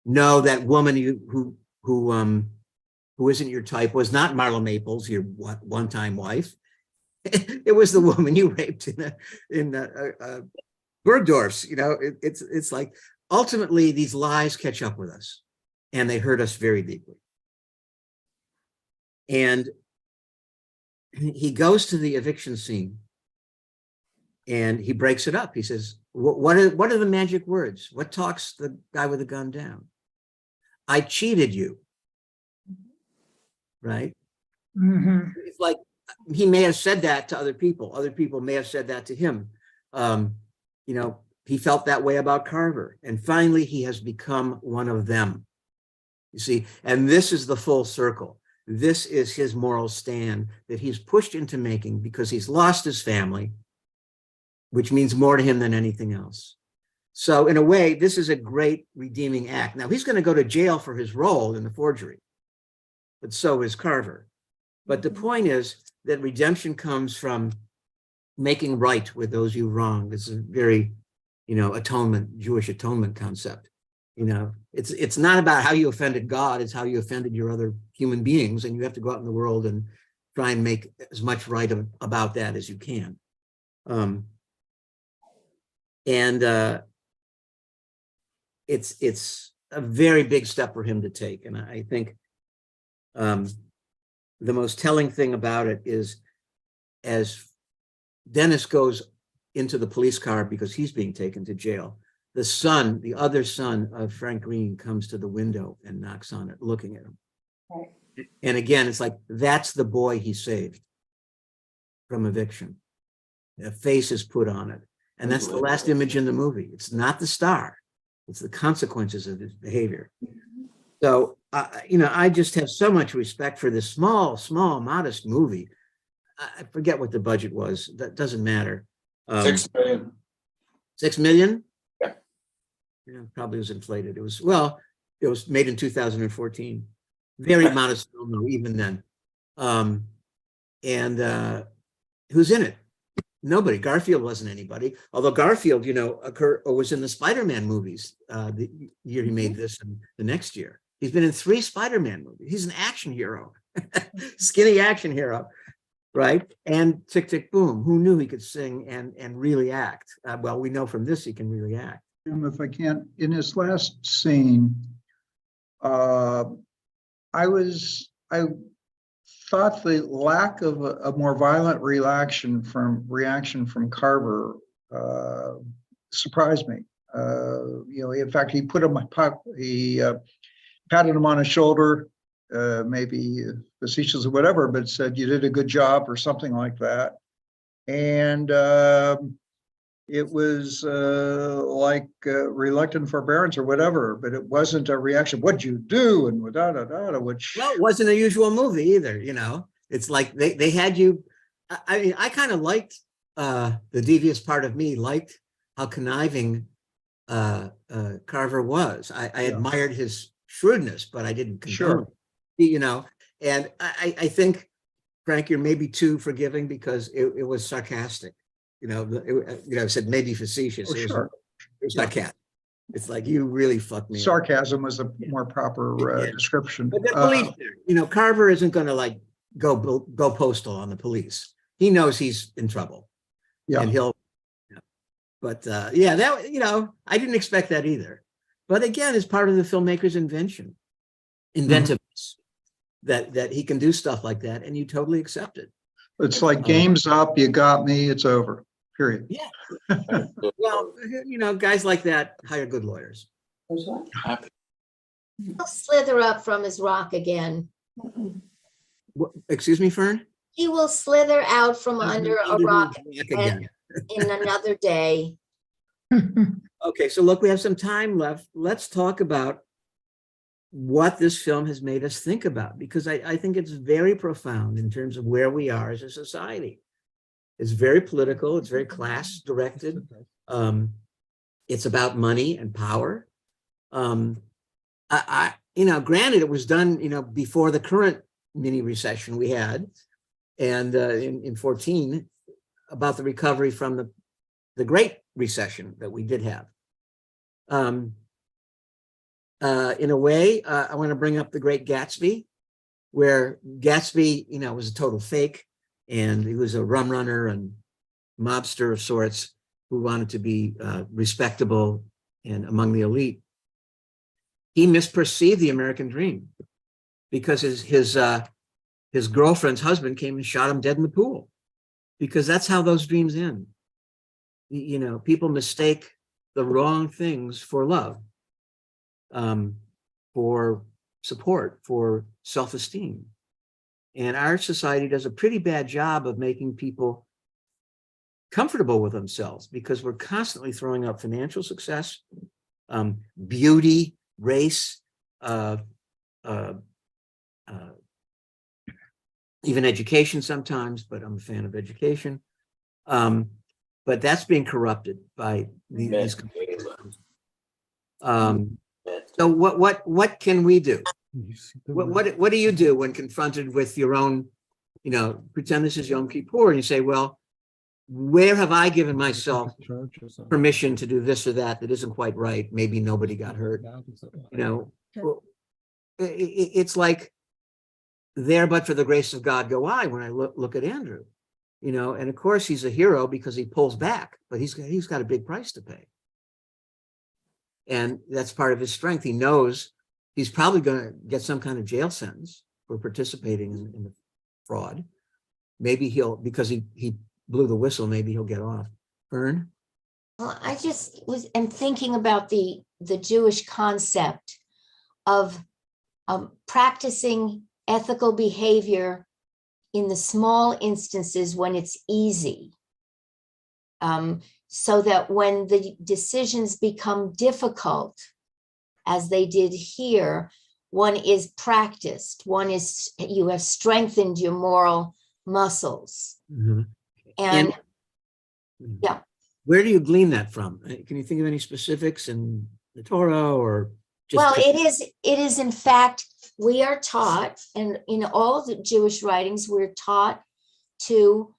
no, that woman who isn't your type was not Marla Maples, your one-time wife. It was the woman you raped in Bergdorf's. You know, it's like ultimately these lies catch up with us, and they hurt us very deeply. And he goes to the eviction scene, and he breaks it up. He says, "What are the magic words? What talks the guy with the gun down? I cheated you." Right? Mhm. It's like he may have said that to other people. Other people may have said that to him. You know, he felt that way about Carver. And finally, he has become one of them. You see, and this is the full circle. This is his moral stand that he's pushed into making because he's lost his family, which means more to him than anything else. So in a way, this is a great redeeming act. Now, he's going to go to jail for his role in the forgery, but so is Carver. But the point is that redemption comes from making right with those you wronged. It's a very, you know, atonement, Jewish atonement concept. You know, it's not about how you offended God, it's how you offended your other human beings, and you have to go out in the world and try and make as much right about that as you can. It's a very big step for him to take, and I think the most telling thing about it is as Dennis goes into the police car because he's being taken to jail, the other son of Frank Green comes to the window and knocks on it, looking at him. Right. And again, it's like, that's the boy he saved from eviction. A face is put on it. And that's the last image in the movie. It's not the star. It's the consequences of his behavior. So, you know, I just have so much respect for this small, modest movie. I forget what the budget was. That doesn't matter. 6 million. 6 million? Yeah. Yeah, probably was inflated. It was made in 2014. Very modest film, though, even then. Who's in it? Nobody. Garfield wasn't anybody. Although Garfield, you know, was in the Spider-Man movies the year he made this and the next year. He's been in 3 Spider-Man movies. He's an action hero, skinny action hero, right? And Tick, Tick, Boom. Who knew he could sing and really act? Well, we know from this he can really act. If I can't, in his last scene, I thought the lack of a more violent reaction from Carver surprised me. In fact, he put him, he patted him on his shoulder, maybe facetious or whatever, but said, "You did a good job," or something like that. And it was reluctant forbearance or whatever, but it wasn't a reaction. "What'd you do?" And which. Well, it wasn't a usual movie either, It's like they had you. I mean, I kind of liked the devious part of me liked how conniving Carver was. I admired his shrewdness, but I didn't condone it, And I think, Frank, you're maybe too forgiving because it was sarcastic. I said maybe facetious. It was sarcastic. It's like, you really fucked me up. Sarcasm was a more proper description. But the police, Carver isn't going to like go postal on the police. He knows he's in trouble. Yeah. And he'll, but I didn't expect that either. But again, it's part of the filmmaker's inventiveness, that he can do stuff like that, and you totally accept it. It's like, game's up, you got me, it's over, period. Yeah. Well, guys like that hire good lawyers. He'll slither up from his rock again. Excuse me, Fern? He will slither out from under a rock again in another day. Okay, so look, we have some time left. Let's talk about what this film has made us think about, because I think it's very profound in terms of where we are as a society. It's very political. It's very class directed. It's about money and power. Granted, it was done, before the current mini recession we had, and in 14, about the recovery from the Great Recession that we did have. In a way, I want to bring up The Great Gatsby, where Gatsby, was a total fake, and he was a rum runner and mobster of sorts who wanted to be respectable and among the elite. He misperceived the American dream because his girlfriend's husband came and shot him dead in the pool, because that's how those dreams end. People mistake the wrong things for love, for support, for self-esteem. And our society does a pretty bad job of making people comfortable with themselves, because we're constantly throwing up financial success, beauty, race, even education sometimes, but I'm a fan of education. But that's being corrupted by these companies. So what can we do? What do you do when confronted with your own, pretend this is Yom Kippur, and you say, well, where have I given myself permission to do this or that isn't quite right? Maybe nobody got hurt. It's like, there but for the grace of God go I, when I look at Andrew, and of course he's a hero because he pulls back, but he's got a big price to pay. And that's part of his strength. He knows he's probably going to get some kind of jail sentence for participating in the fraud. Maybe because he blew the whistle, maybe he'll get off. Fern? Well, I just am thinking about the Jewish concept of practicing ethical behavior in the small instances when it's easy, so that when the decisions become difficult, as they did here, one is practiced, you have strengthened your moral muscles. Mm-hmm. And yeah. Where do you glean that from? Can you think of any specifics in the Torah or just? Well, it is in fact, we are taught, and in all of the Jewish writings, we're taught to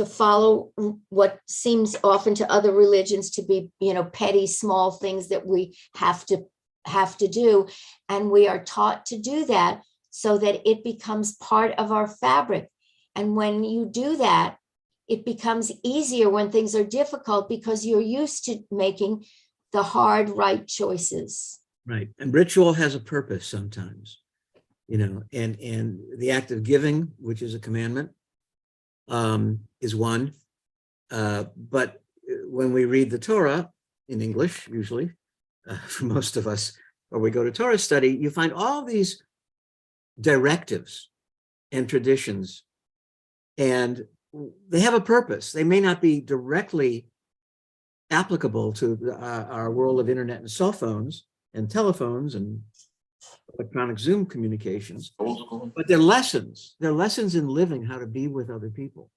follow what seems often to other religions to be, petty, small things that we have to do. And we are taught to do that so that it becomes part of our fabric. And when you do that, it becomes easier when things are difficult because you're used to making the hard, right choices. Right. And ritual has a purpose sometimes, and the act of giving, which is a commandment, is one. But when we read the Torah in English, usually, for most of us, or we go to Torah study, you find all these directives and traditions, and they have a purpose. They may not be directly applicable to our world of internet and cell phones and telephones and electronic Zoom communications, but they're lessons. They're lessons in living how to be with other people.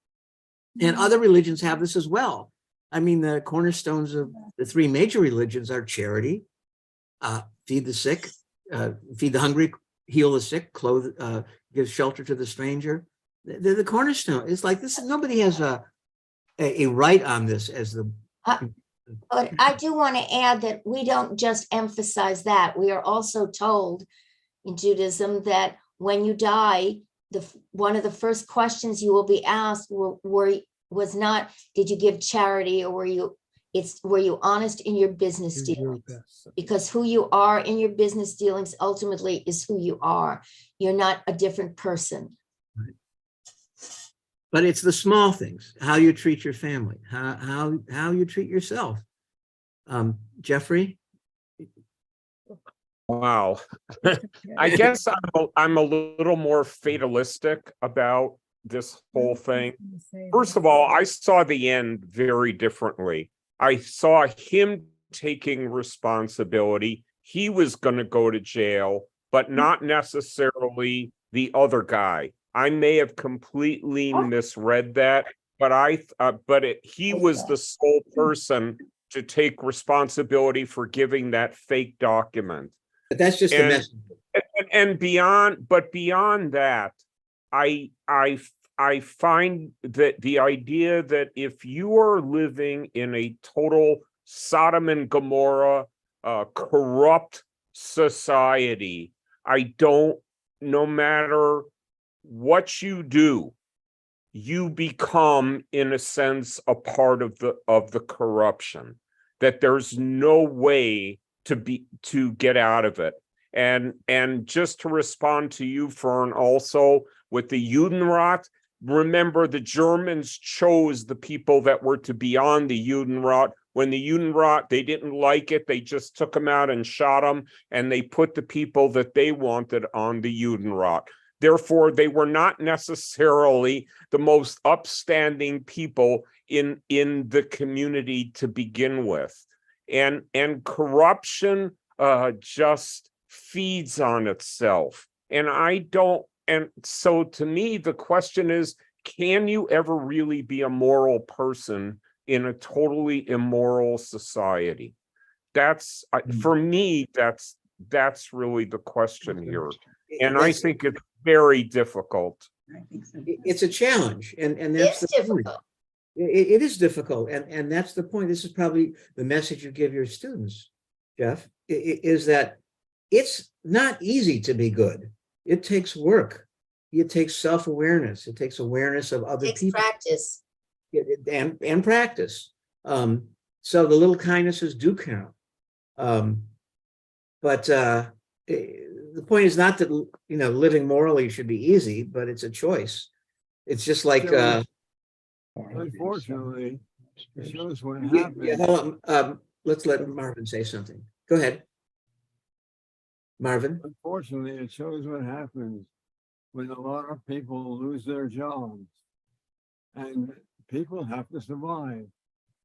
And other religions have this as well. I mean, the cornerstones of the three major religions are charity, feed the sick, feed the hungry, heal the sick, clothe, give shelter to the stranger. They're the cornerstone. It's like this. Nobody has a right on this as the. But I do want to add that we don't just emphasize that. We are also told in Judaism that when you die, one of the first questions you will be asked was not, did you give charity, or were you honest in your business dealings? Because who you are in your business dealings ultimately is who you are. You're not a different person. Right. But it's the small things, how you treat your family, how you treat yourself. Jeffrey? Wow. I guess I'm a little more fatalistic about this whole thing. First of all, I saw the end very differently. I saw him taking responsibility. He was going to go to jail, but not necessarily the other guy. I may have completely misread that, but he was the sole person to take responsibility for giving that fake document. But that's just a message. And beyond that, I find that the idea that if you are living in a total Sodom and Gomorrah corrupt society, no matter what you do, you become, in a sense, a part of the corruption, that there's no way to get out of it. And just to respond to you, Fern, also with the Judenrat, remember the Germans chose the people that were to be on the Judenrat. When the Judenrat, they didn't like it, they just took them out and shot them, and they put the people that they wanted on the Judenrat. Therefore, they were not necessarily the most upstanding people in the community to begin with. And corruption just feeds on itself. And so to me, the question is, can you ever really be a moral person in a totally immoral society? That's, for me, that's really the question here. And I think it's very difficult. It's a challenge, and that's the point. It is difficult, and that's the point. This is probably the message you give your students, Jeff, is that it's not easy to be good. It takes work. It takes self-awareness. It takes awareness of other people. Practice. And practice. So the little kindnesses do count. But the point is not that, living morally should be easy, but it's a choice. It's just like unfortunately, it shows what happens. Yeah, hold on. Let's let Marvin say something. Go ahead, Marvin. Unfortunately, it shows what happens when a lot of people lose their jobs, and people have to survive.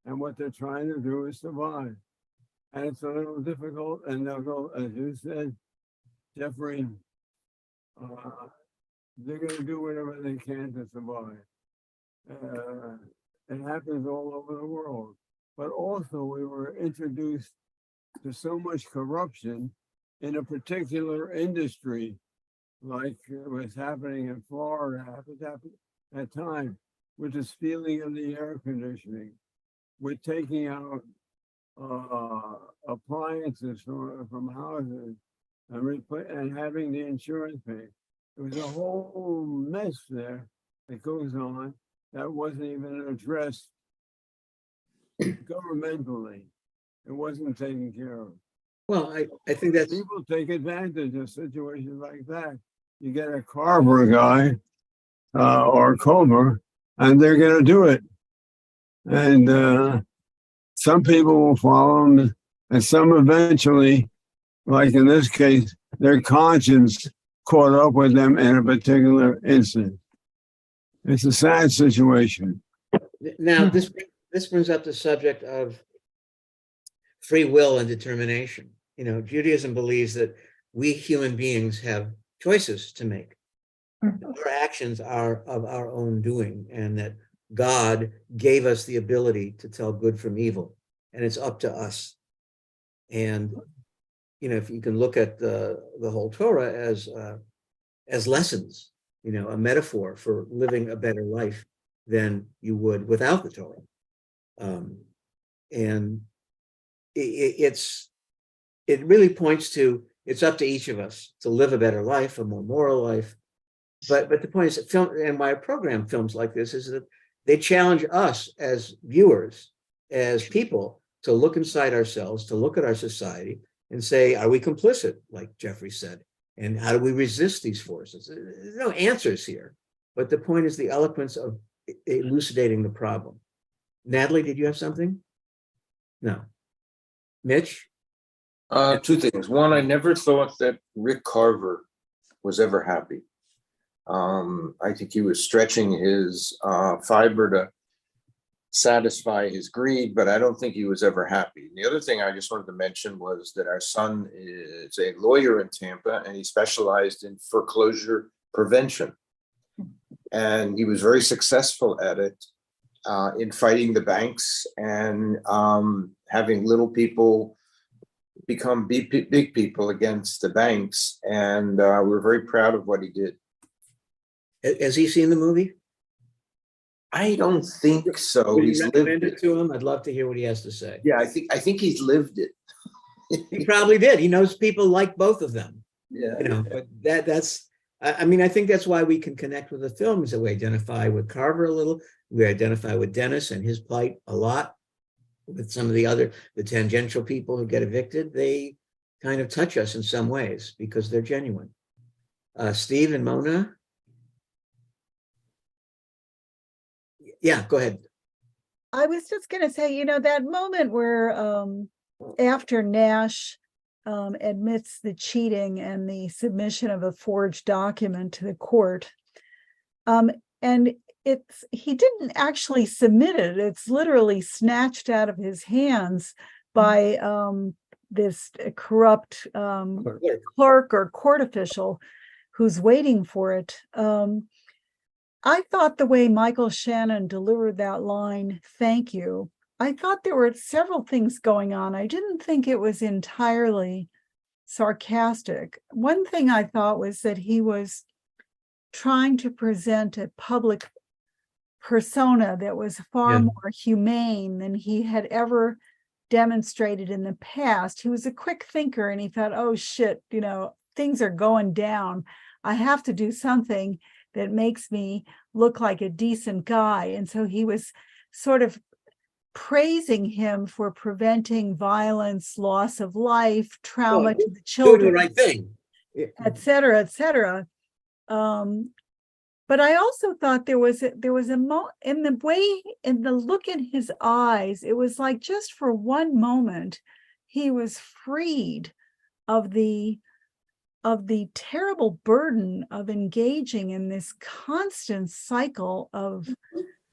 And what they're trying to do is survive. And it's a little difficult, and they'll go, as you said, Jeffrey, they're going to do whatever they can to survive. It happens all over the world. But also, we were introduced to so much corruption in a particular industry, like was happening in Florida at time, with the stealing of the air conditioning, with taking out appliances from houses and having the insurance pay. There was a whole mess there that goes on that wasn't even addressed governmentally. It wasn't taken care of. Well, I think that's... People take advantage of situations like that. You get a Carver guy or a Comer, and they're going to do it. And some people will follow them, and some eventually, like in this case, their conscience caught up with them in a particular instance. It's a sad situation. Now, this brings up the subject of free will and determination. You know, Judaism believes that we human beings have choices to make. Our actions are of our own doing, and that God gave us the ability to tell good from evil, and it's up to us. And you know, if you can look at the whole Torah as lessons, you know, a metaphor for living a better life than you would without the Torah. And it really points to, it's up to each of us to live a better life, a more moral life. But the point is that film, and why I program films like this, is that they challenge us as viewers, as people, to look inside ourselves, to look at our society and say, are we complicit, like Jeffrey said? And how do we resist these forces? There's no answers here. But the point is the eloquence of elucidating the problem. Natalie, did you have something? No. Mitch? Two things. One, I never thought that Rick Carver was ever happy. I think he was stretching his fiber to satisfy his greed, but I don't think he was ever happy. And the other thing I just wanted to mention was that our son is a lawyer in Tampa, and he specialized in foreclosure prevention. And he was very successful at it in fighting the banks and having little people become big people against the banks. And we're very proud of what he did. Has he seen the movie? I don't think so. Would you He's lived recommend it it. to him? I'd love to hear what he has to say. Yeah, I think he's lived it. He probably did. He knows people like both of them. Yeah. You know, but that's, I mean, I think that's why we can connect with the films, that we identify with Carver a little. We identify with Dennis and his plight a lot. With some of the tangential people who get evicted, they kind of touch us in some ways because they're genuine. Steve and Mona? Yeah, go ahead. I was just going to say, you know, that moment where after Nash admits the cheating and the submission of a forged document to the court, and he didn't actually submit it. It's literally snatched out of his hands by this corrupt clerk or court official who's waiting for it. I thought the way Michael Shannon delivered that line, "Thank you," I thought there were several things going on. I didn't think it was entirely sarcastic. One thing I thought was that he was trying to present a public persona that was far more humane than he had ever demonstrated in the past. He was a quick thinker, and he thought, oh shit, you know, things are going down. I have to do something that makes me look like a decent guy. And so he was sort of praising him for preventing violence, loss of life, trauma to the children, doing the right thing, et cetera, et cetera. But I also thought there was in the look in his eyes, it was like just for one moment, he was freed of the terrible burden of engaging in this constant cycle of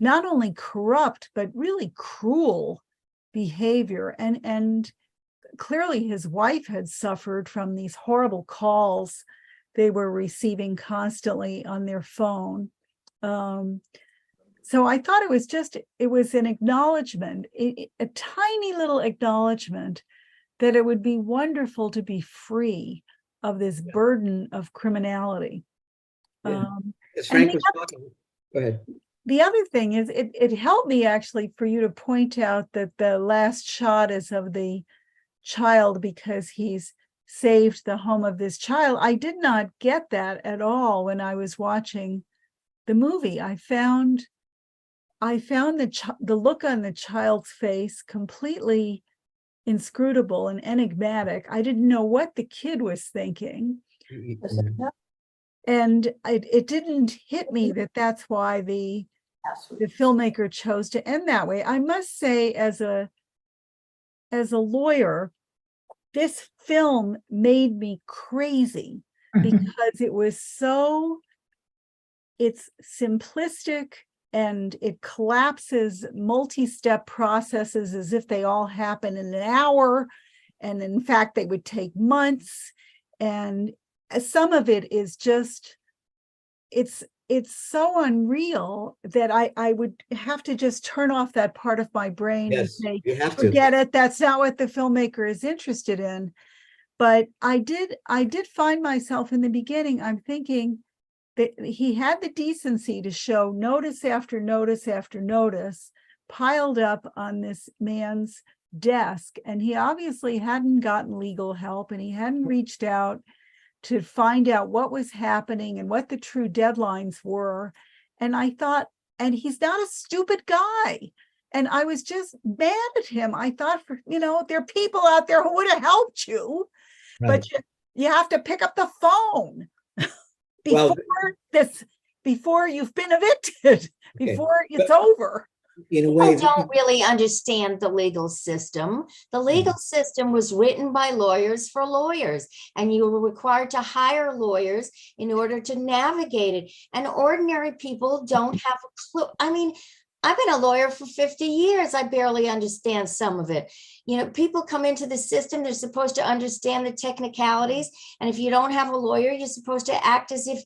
not only corrupt, but really cruel behavior. And clearly his wife had suffered from these horrible calls they were receiving constantly on their phone. So I thought it was an acknowledgement, a tiny little acknowledgement that it would be wonderful to be free of this burden of criminality. As Frank was talking, go ahead. The other thing is, it helped me actually for you to point out that the last shot is of the child because he's saved the home of this child. I did not get that at all when I was watching the movie. I found the look on the child's face completely inscrutable and enigmatic. I didn't know what the kid was thinking. And it didn't hit me that that's why the filmmaker chose to end that way. I must say, as a as a lawyer, this film made me crazy because it was so, it's simplistic and it collapses multi-step processes as if they all happen in an hour. And in fact, they would take months. And some of it is just, it's so unreal that I would have to just turn off that part of my brain and Yes, say, you have to. forget it. That's not what the filmmaker is interested in. But I did find myself in the beginning, I'm thinking that he had the decency to show notice after notice after notice piled up on this man's desk. And he obviously hadn't gotten legal help, and he hadn't reached out to find out what was happening and what the true deadlines were. And I thought, and he's not a stupid guy. And I was just mad at him. I thought, there are people out there who would have helped you, Right. but you have to pick up the phone Well, before you've been evicted, before it's over. in a way, People don't really understand the legal system. The legal system was written by lawyers for lawyers, and you were required to hire lawyers in order to navigate it. And ordinary people don't have a clue. I mean, I've been a lawyer for 50 years. I barely understand some of it. People come into the system, they're supposed to understand the technicalities. And if you don't have a lawyer, you're supposed to act as if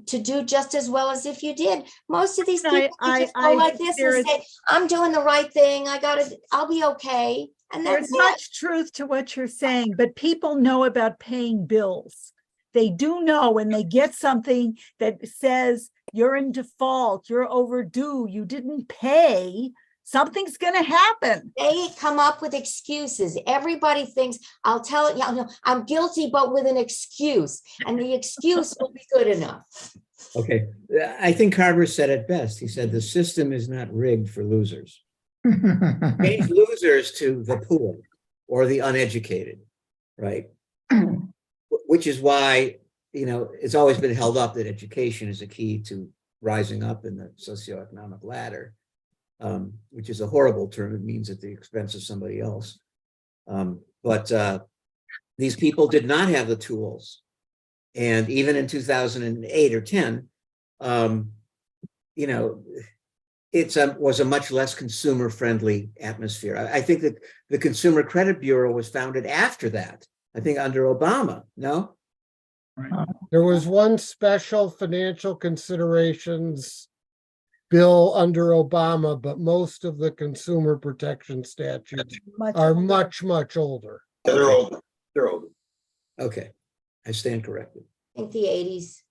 to do just as well as if you did. Most of these people just go like this and say, I'm doing the right thing. I'll be okay. And that's There's much truth to what you're saying, but people know about paying bills. They do know when they get something that says you're in default, you're overdue, you didn't pay, something's going to happen. They come up with excuses. Everybody thinks, I'll tell it, I'm guilty, but with an excuse. And the excuse will be good enough. okay. I think Carver said it best. He said, the system is not rigged for losers. Change losers to the poor or the uneducated, right? Which is why, it's always been held up that education is a key to rising up in the socioeconomic ladder, which is a horrible term. It means at the expense of somebody else. But these people did not have the tools. And even in 2008 or 10, it was a much less consumer-friendly atmosphere. I think that the Consumer Credit Bureau was founded after that. I think under Obama, no? There was one special financial considerations bill under Obama, but most of the consumer protection statutes are much, much older. They're older. They're older. Okay, I stand corrected. I think the 80s.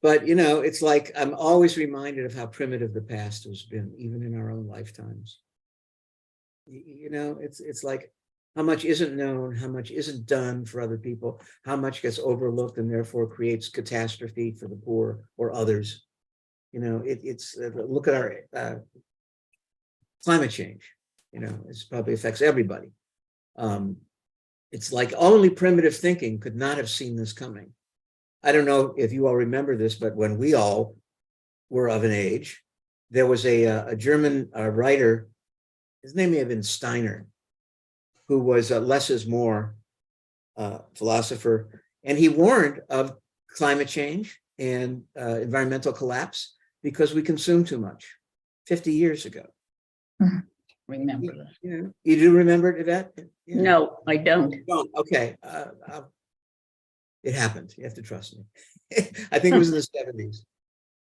But, it's like I'm always reminded of how primitive the past has been, even in our own lifetimes. It's like how much isn't known, how much isn't done for other people, how much gets overlooked and therefore creates catastrophe for the poor or others. Look at our climate change. It probably affects everybody. It's like only primitive thinking could not have seen this coming. I don't know if you all remember this, but when we all were of an age, there was a German writer, his name may have been Steiner, who was a less is more philosopher, and he warned of climate change and environmental collapse because we consume too much 50 years ago. Remember that. You do remember it, Yvette? Yeah. No, I don't. Okay. It happened. You have to trust me. I think it was in the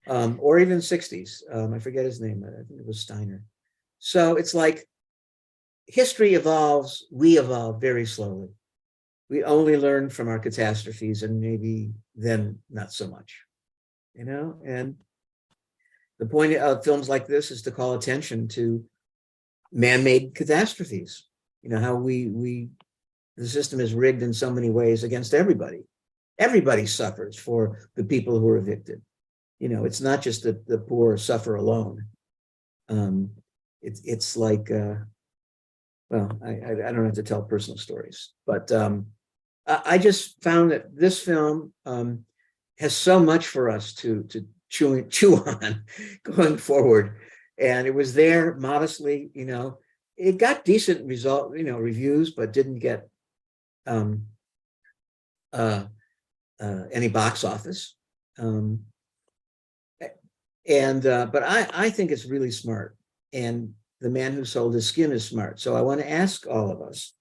70s or even 60s. I forget his name. I think it was Steiner. So it's like history evolves. We evolve very slowly. We only learn from our catastrophes, and maybe then not so much, and the point of films like this is to call attention to man-made catastrophes. How the system is rigged in so many ways against everybody. Everybody suffers for the people who are evicted. It's not just that the poor suffer alone. It's like, well, I don't have to tell personal stories, but I just found that this film has so much for us to chew on going forward. And it was there modestly, it got decent reviews, but didn't get any box office. But I think it's really smart. And The Man Who Sold His Skin is smart. So I want to ask all of us,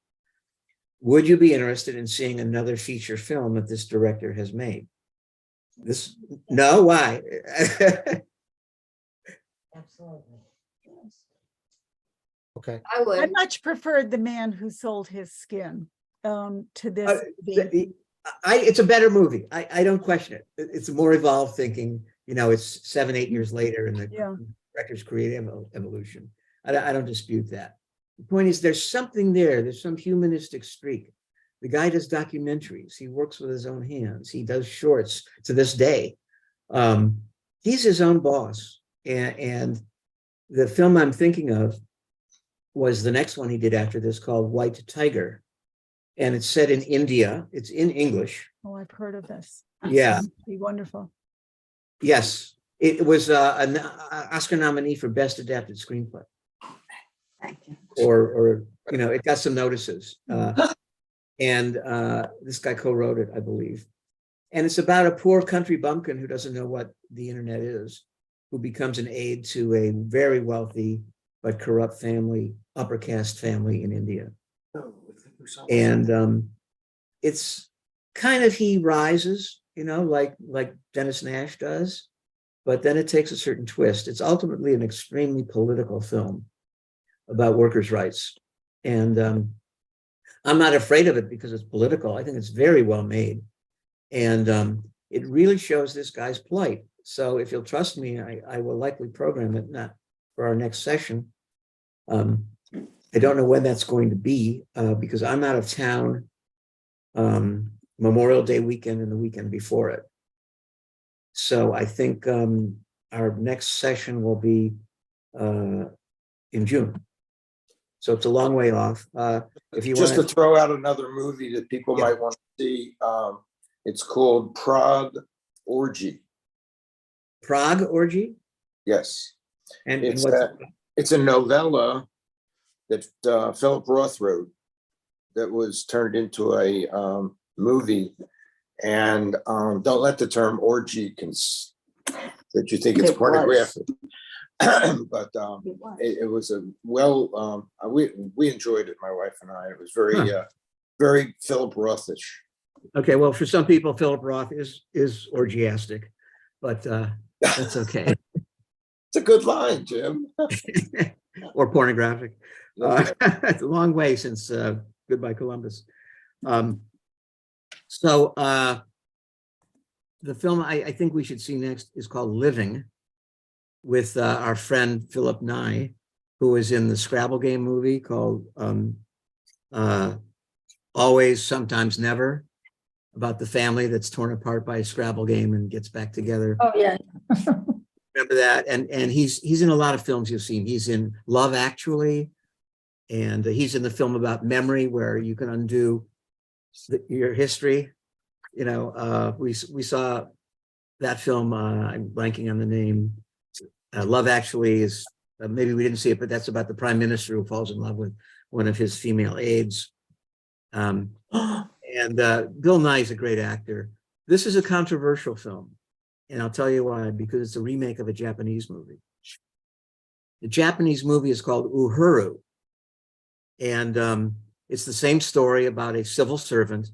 would you be interested in seeing another feature film that this director has made? No, why? Absolutely. Okay. I I would. much preferred The Man Who Sold His Skin to this. movie. It's a better movie. I don't question it. It's a more evolved thinking. It's 7-8 years later in the Yeah. director's creative evolution. I don't dispute that. The point is, there's something there. There's some humanistic streak. The guy does documentaries. He works with his own hands. He does shorts to this day. He's his own boss. And the film I'm thinking of was the next one he did after this, called White Tiger. And it's set in India. It's in English. Oh, I've heard of this. Yeah. It'd be wonderful. Yes. It was an Oscar nominee for Best Adapted Screenplay. Thank you. Or it got some notices. And this guy co-wrote it, I believe. And it's about a poor country bumpkin who doesn't know what the internet is, who becomes an aide to a very wealthy but corrupt family, upper caste family in India. And it's kind of, he rises, like Dennis Nash does, but then it takes a certain twist. It's ultimately an extremely political film about workers' rights. And I'm not afraid of it because it's political. I think it's very well made. And it really shows this guy's plight. So if you'll trust me, I will likely program it, not for our next session. I don't know when that's going to be because I'm out of town Memorial Day weekend and the weekend before it. So I think our next session will be in June. So it's a long way off. If you Just want to throw out another movie that people Yeah. might want to see, it's called Prague Orgy. Prague Orgy, Yes, and it's what's it's a novella that Philip Roth wrote that was turned into a movie. And don't let the term orgy that you think it's It was. pornographic. But It was. it was a we enjoyed it, my wife and I. It was very Huh. very Philip Rothish. okay? Well, for some people, Philip Roth is orgiastic, but that's okay. It's a good line, Jim. Or pornographic. It's a long way since Goodbye Columbus. So the film I think we should see next is called Living, with our friend Philip Nye, who is in the Scrabble game movie called Always, Sometimes, Never, about the family that's torn apart by a Scrabble game and gets back together. Oh, yeah. Remember that? And he's in a lot of films you've seen. He's in Love Actually, and he's in the film about memory where you can undo your history. We saw that film. I'm blanking on the name. Love Actually is maybe we didn't see it, but that's about the prime minister who falls in love with one of his female aides. And Bill Nye is a great actor. This is a controversial film, and I'll tell you why, because it's a remake of a Japanese movie. The Japanese movie is called Uhuru, and it's the same story about a civil servant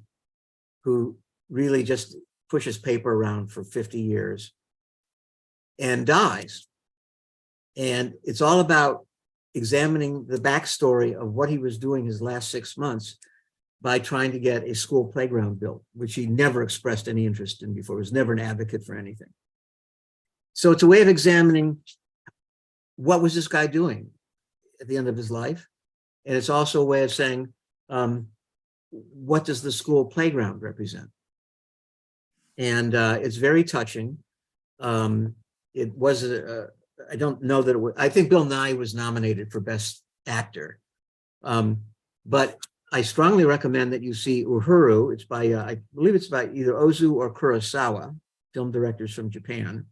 who really just pushes paper around for 50 years and dies. And it's all about examining the backstory of what he was doing his last 6 months by trying to get a school playground built, which he never expressed any interest in before. He was never an advocate for anything. So it's a way of examining what was this guy doing at the end of his life. And it's also a way of saying, what does the school playground represent? And it's very touching. It was, I don't know that it was, I think Bill Nye was nominated for Best Actor. But I strongly recommend that you see Uhuru. It's by, I believe it's by either Ozu or Kurosawa, film directors from Japan.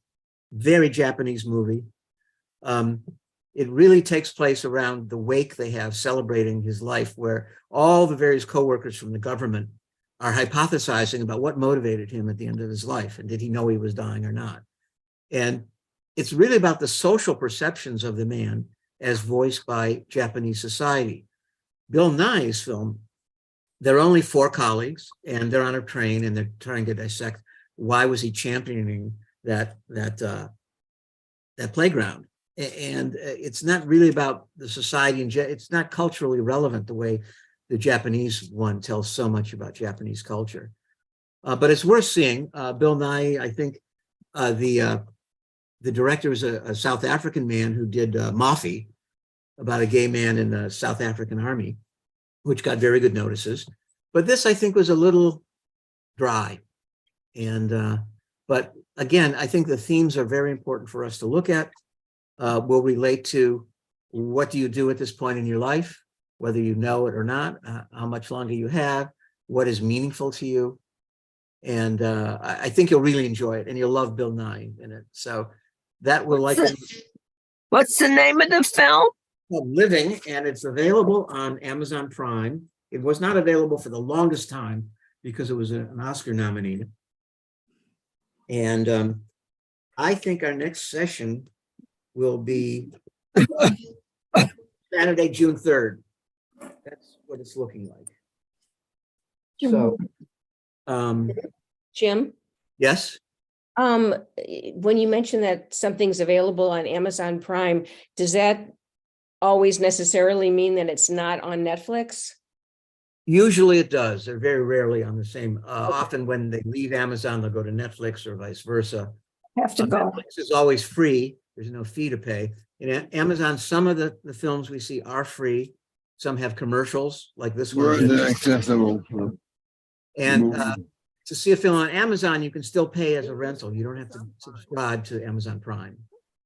Very Japanese movie. it really takes place around the wake they have celebrating his life, where all the various coworkers from the government are hypothesizing about what motivated him at the end of his life, and did he know he was dying or not. And it's really about the social perceptions of the man as voiced by Japanese society. Bill Nye's film, there are only 4 colleagues, and they're on a train, and they're trying to dissect why was he championing that playground. And it's not really about the society, and it's not culturally relevant the way the Japanese one tells so much about Japanese culture. But it's worth seeing. Bill Nye, I think the director is a South African man who did Mafi, about a gay man in the South African army, which got very good notices. But this, I think, was a little dry. And but again, I think the themes are very important for us to look at. Will relate to what do you do at this point in your life, whether you know it or not, how much longer you have, what is meaningful to you. And I think you'll really enjoy it, and you'll love Bill Nye in it. So that will likely. What's the name of the film? Living, and it's available on Amazon Prime. It was not available for the longest time because it was an Oscar nominee. And I think our next session will be Saturday, June 3rd. That's what it's looking like. So, Jim? yes, When you mention that something's available on Amazon Prime, does that always necessarily mean that it's not on Netflix? usually it does. They're very rarely on the same. Often when they leave Amazon, they'll go to Netflix or vice versa. Have to go. Netflix is always free. There's no fee to pay. In Amazon, some of the films we see are free. Some have commercials, like this one. accessible. And to see a film on Amazon, you can still pay as a rental. You don't have to subscribe to Amazon Prime.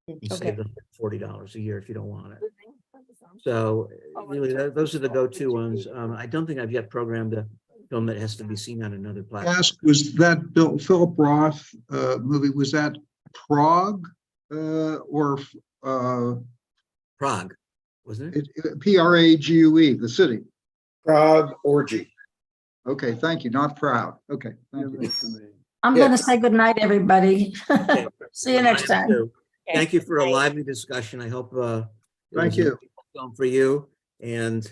You Okay. save them $40 a year if you don't want it. So really, those are the go-to ones. I don't think I've yet programmed a film that has to be seen on another platform. Ask, was that Philip Roth movie, was that Prague or Prague, wasn't it? Prague, the city? Prague Orgy. Okay, thank you. Not proud. Okay, thank you. I'm Yeah. gonna say goodnight, everybody. Okay. See you next time. So, thank you for a lively discussion. I hope it Thank was a you. film for you, and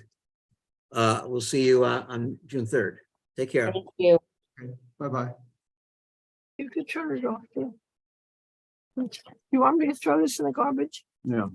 we'll see you on June 3rd. Take care. Thank you. Bye-bye. You could turn it off. You want me to throw this in the garbage? Yeah.